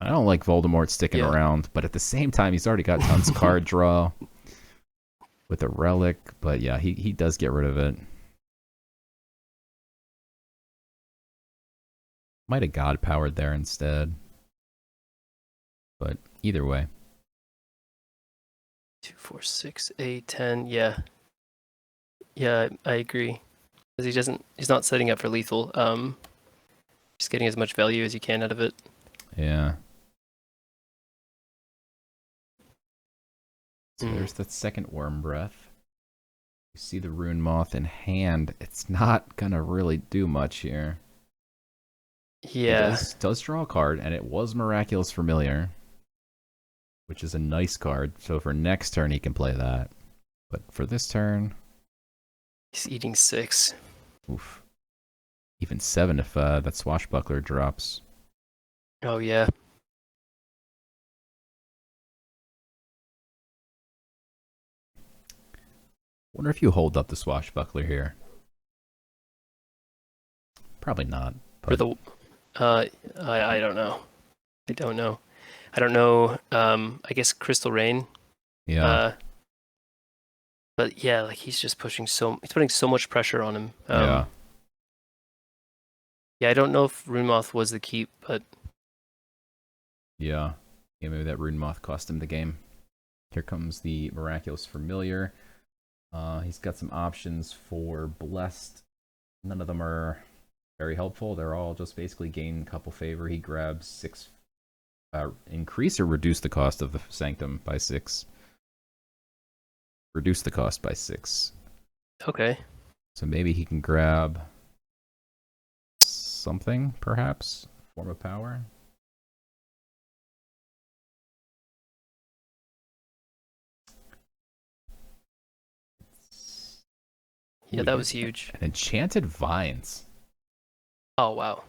I don't like Voldemort sticking around, but at the same time, he's already got tons of card draw with a relic. But yeah, he does get rid of it. Might have God powered there instead. But either way. 2, 4, 6, 8, 10. Yeah. Yeah, I agree. Because he's not setting up for lethal. Just getting as much value as you can out of it. Yeah. So there's that second Worm Breath. You see the Rune Moth in hand. It's not gonna really do much here. Yeah. It does draw a card, and it was Miraculous Familiar, which is a nice card. So for next turn, he can play that. But for this turn... He's eating 6. Oof. Even 7 if that Swashbuckler drops. Oh, yeah. Wonder if you hold up the Swashbuckler here. Probably not. For the... I don't know. I don't know. I don't know. I guess Crystal Rain. Yeah. But yeah, like he's putting so much pressure on him. Yeah. Yeah, I don't know if Runemoth was the keep, but Yeah. Yeah, maybe that Rune Moth cost him the game. Here comes the Miraculous Familiar. He's got some options for Blessed. None of them are very helpful. They're all just basically gain a couple favor. He grabs 6, increase or reduce the cost of the Sanctum by 6. Reduce the cost by 6. okay. So maybe he can grab something, perhaps? Form of power? Yeah, that was huge. An Enchanted Vines. Oh, wow.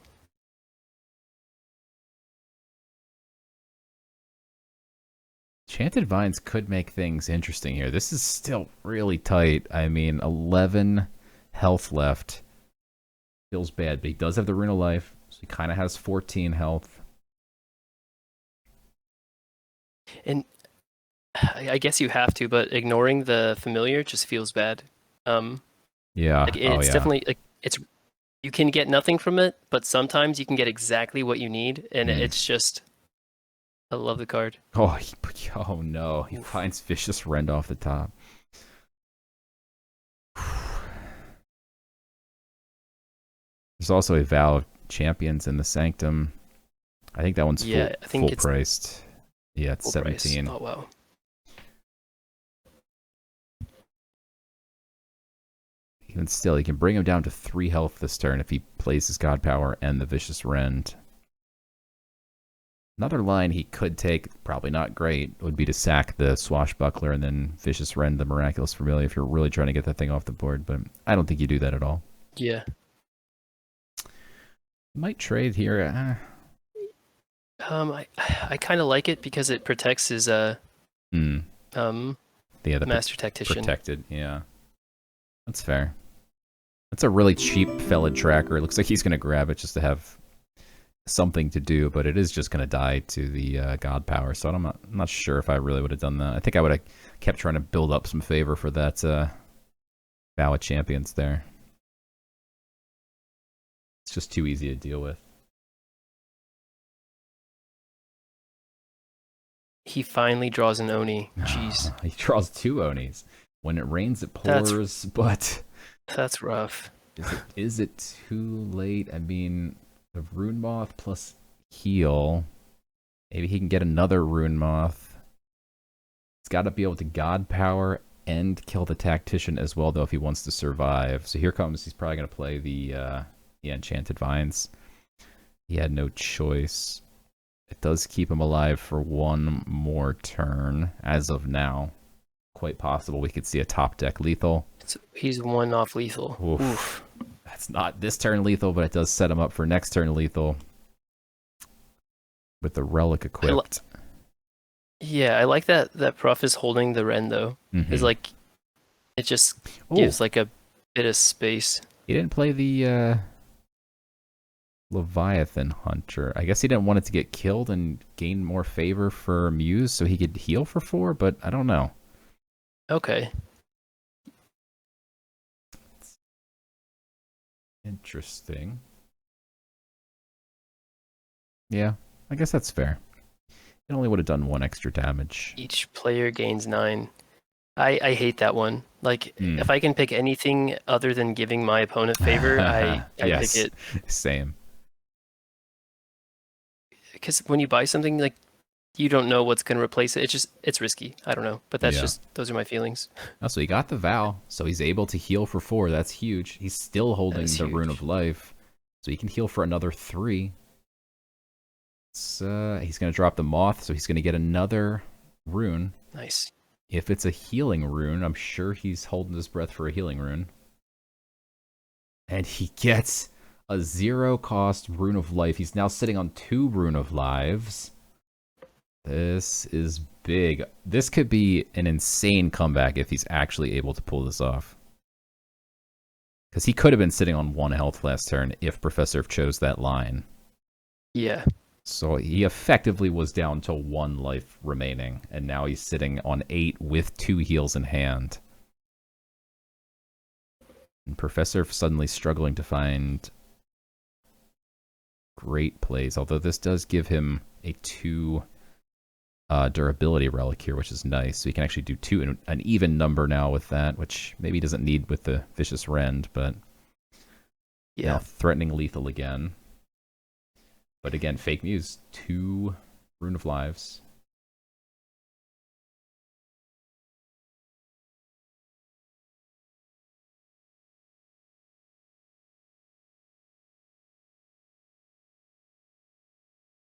Enchanted Vines could make things interesting here. This is still really tight. I mean, 11 health left. Feels bad, but he does have the Rune of Life, so he kind of has 14 health. And I guess you have to, but ignoring the familiar just feels bad. Yeah. Like it's definitely like you can get nothing from it, but sometimes you can get exactly what you need, and it's just I love the card. Oh, oh no. He finds Vicious Rend off the top. There's also a Vow of Champions in the Sanctum. I think that one's full priced. Yeah, it's 17. Price. Oh, wow. Even still, he can bring him down to 3 health this turn if he plays his God Power and the Vicious Rend. Another line he could take, probably not great, would be to sack the Swashbuckler and then Vicious Rend the Miraculous Familiar if you're really trying to get that thing off the board, but I don't think you do that at all. Yeah. You might trade here. I kind of like it because it protects his the Master Tactician. Protected, yeah. That's fair. That's a really cheap Felid tracker. It looks like he's going to grab it just to have something to do, but it is just going to die to the God Power, so I'm not sure if I really would have done that. I think I would have kept trying to build up some favor for that Vow of Champions there. It's just too easy to deal with. He finally draws an Oni. Jeez. He draws 2 Onis. When it rains, it pours, but... That's rough. Is it too late? I mean, the Rune Moth plus heal. Maybe he can get another Rune Moth. He's got to be able to God Power and kill the Tactician as well, though, if he wants to survive. So here comes, he's probably going to play the Enchanted Vines. He had no choice. It does keep him alive for 1 more turn, as of now. Quite possible we could see a top deck lethal. He's 1 off lethal. Oof. That's not this turn lethal, but it does set him up for next turn lethal. With the Relic equipped. I like that Prof is holding the Ren, though. It's like, it just gives like a bit of space. He didn't play the Leviathan Hunter. I guess he didn't want it to get killed and gain more favor for Muse so he could heal for 4, but I don't know. Okay. Interesting. Yeah, I guess that's fair. It only would have done 1 extra damage. Each player gains 9. I hate that one. Like, if I can pick anything other than giving my opponent favor, I yes, pick it. Same. Because when you buy something, like, you don't know what's going to replace it. It's risky. I don't know. But that's those are my feelings. Oh, so he got the Vow, so he's able to heal for 4. That's huge. He's still holding the Rune of Life, so he can heal for another 3. He's going to drop the Moth, so he's going to get another rune. Nice. If it's a healing rune, I'm sure he's holding his breath for a healing rune. And he gets a 0-cost Rune of Life. He's now sitting on 2 Rune of Lives. This is big. This could be an insane comeback if he's actually able to pull this off. Because he could have been sitting on 1 health last turn if ProfesserF chose that line. Yeah. So he effectively was down to 1 life remaining, and now he's sitting on 8 with 2 heals in hand. And Professor suddenly struggling to find great plays, although this does give him a 2 durability relic here, which is nice. So he can actually do 2, an even number now with that, which maybe he doesn't need with the Vicious Rend, but Yeah. now threatening lethal again. But again, FakeMews, 2 Rune of Lives.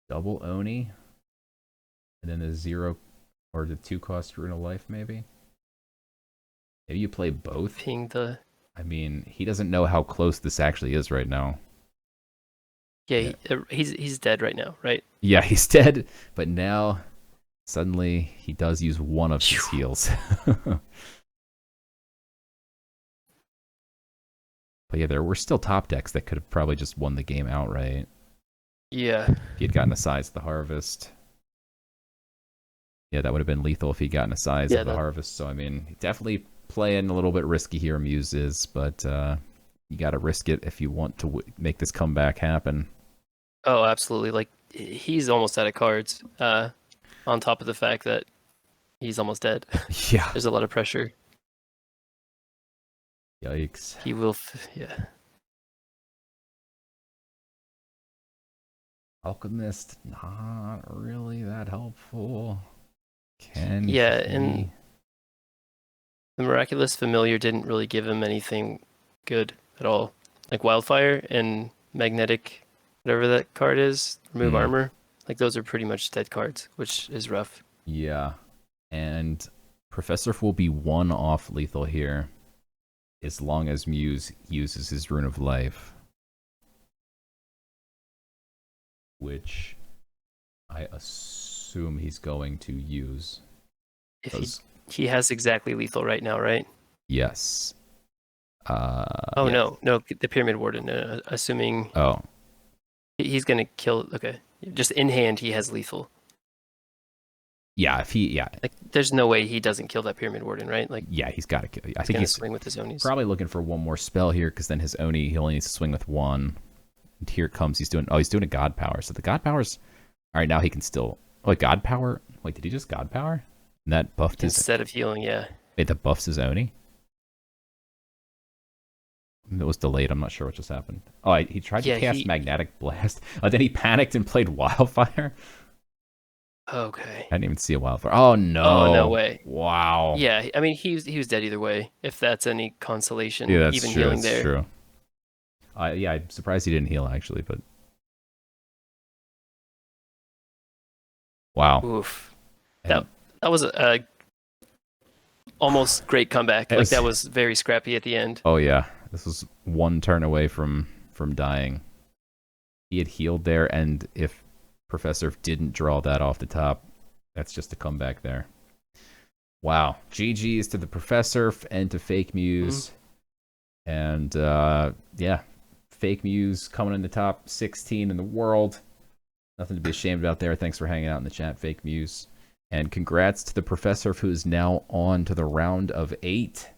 Double Oni. And then a 0 or the 2 cost Rune of Life, maybe? Maybe you play both? Ping the... I mean, he doesn't know how close this actually is right now. Yeah, he's dead right now, right? Yeah, he's dead, but now suddenly he does use one of his heals. But yeah, there were still top decks that could have probably just won the game outright. Yeah. If he had gotten a size of the Harvest. Yeah, that would have been lethal if he'd gotten a size of the Harvest. So, I mean, definitely playing a little bit risky here, Muse is, but you got to risk it if you want to make this comeback happen. Oh, absolutely. Like, he's almost out of cards, on top of the fact that he's almost dead. Yeah. There's a lot of pressure. Yikes. He will, yeah. Alchemist, not really that helpful. Can Yeah, he... and the Miraculous Familiar didn't really give him anything good at all. Like Wildfire and Magnetic, whatever that card is, remove armor. Like those are pretty much dead cards, which is rough. Yeah, and Professor will be 1 off lethal here, as long as Muse uses his Rune of Life, which I assume he's going to use. If he has exactly lethal right now, right? Yes. Oh yeah. no, the Pyramid Warden. Assuming. Oh. He's gonna kill. Okay, just in hand, he has lethal. Yeah, if he, like, there's no way he doesn't kill that Pyramid Warden, right? Like, yeah, he's got to kill. I he's think he's swing with his Onis. Probably looking for one more spell here, because then his Oni, he only needs to swing with 1. And here it comes. He's doing a God Power. So the God Power's all right. Now he can still. Oh, wait, God Power. Wait, did he just God Power? And that buffed his. Instead of healing, yeah. Wait, that buffs his Oni. It was delayed. I'm not sure what just happened. Oh, he tried to cast Magnetic Blast. Then he panicked and played Wildfire. Okay. I didn't even see a Wildfire. Oh no! Oh no way! Wow. Yeah, I mean he was dead either way. If that's any consolation, yeah, that's even true. healing That's there. True. Yeah, I'm surprised he didn't heal actually, but wow. Oof. That was a almost great comeback. Like that was very scrappy at the end. Oh yeah, this was 1 turn away from dying. He had healed there, and if Professor didn't draw that off the top, that's just a comeback there. Wow. GG's to the Professor and to FakeMews. And yeah, FakeMews coming in the top 16 in the world. Nothing to be ashamed about there. Thanks for hanging out in the chat, FakeMews. And congrats to the Professor, who is now on to the round of 8.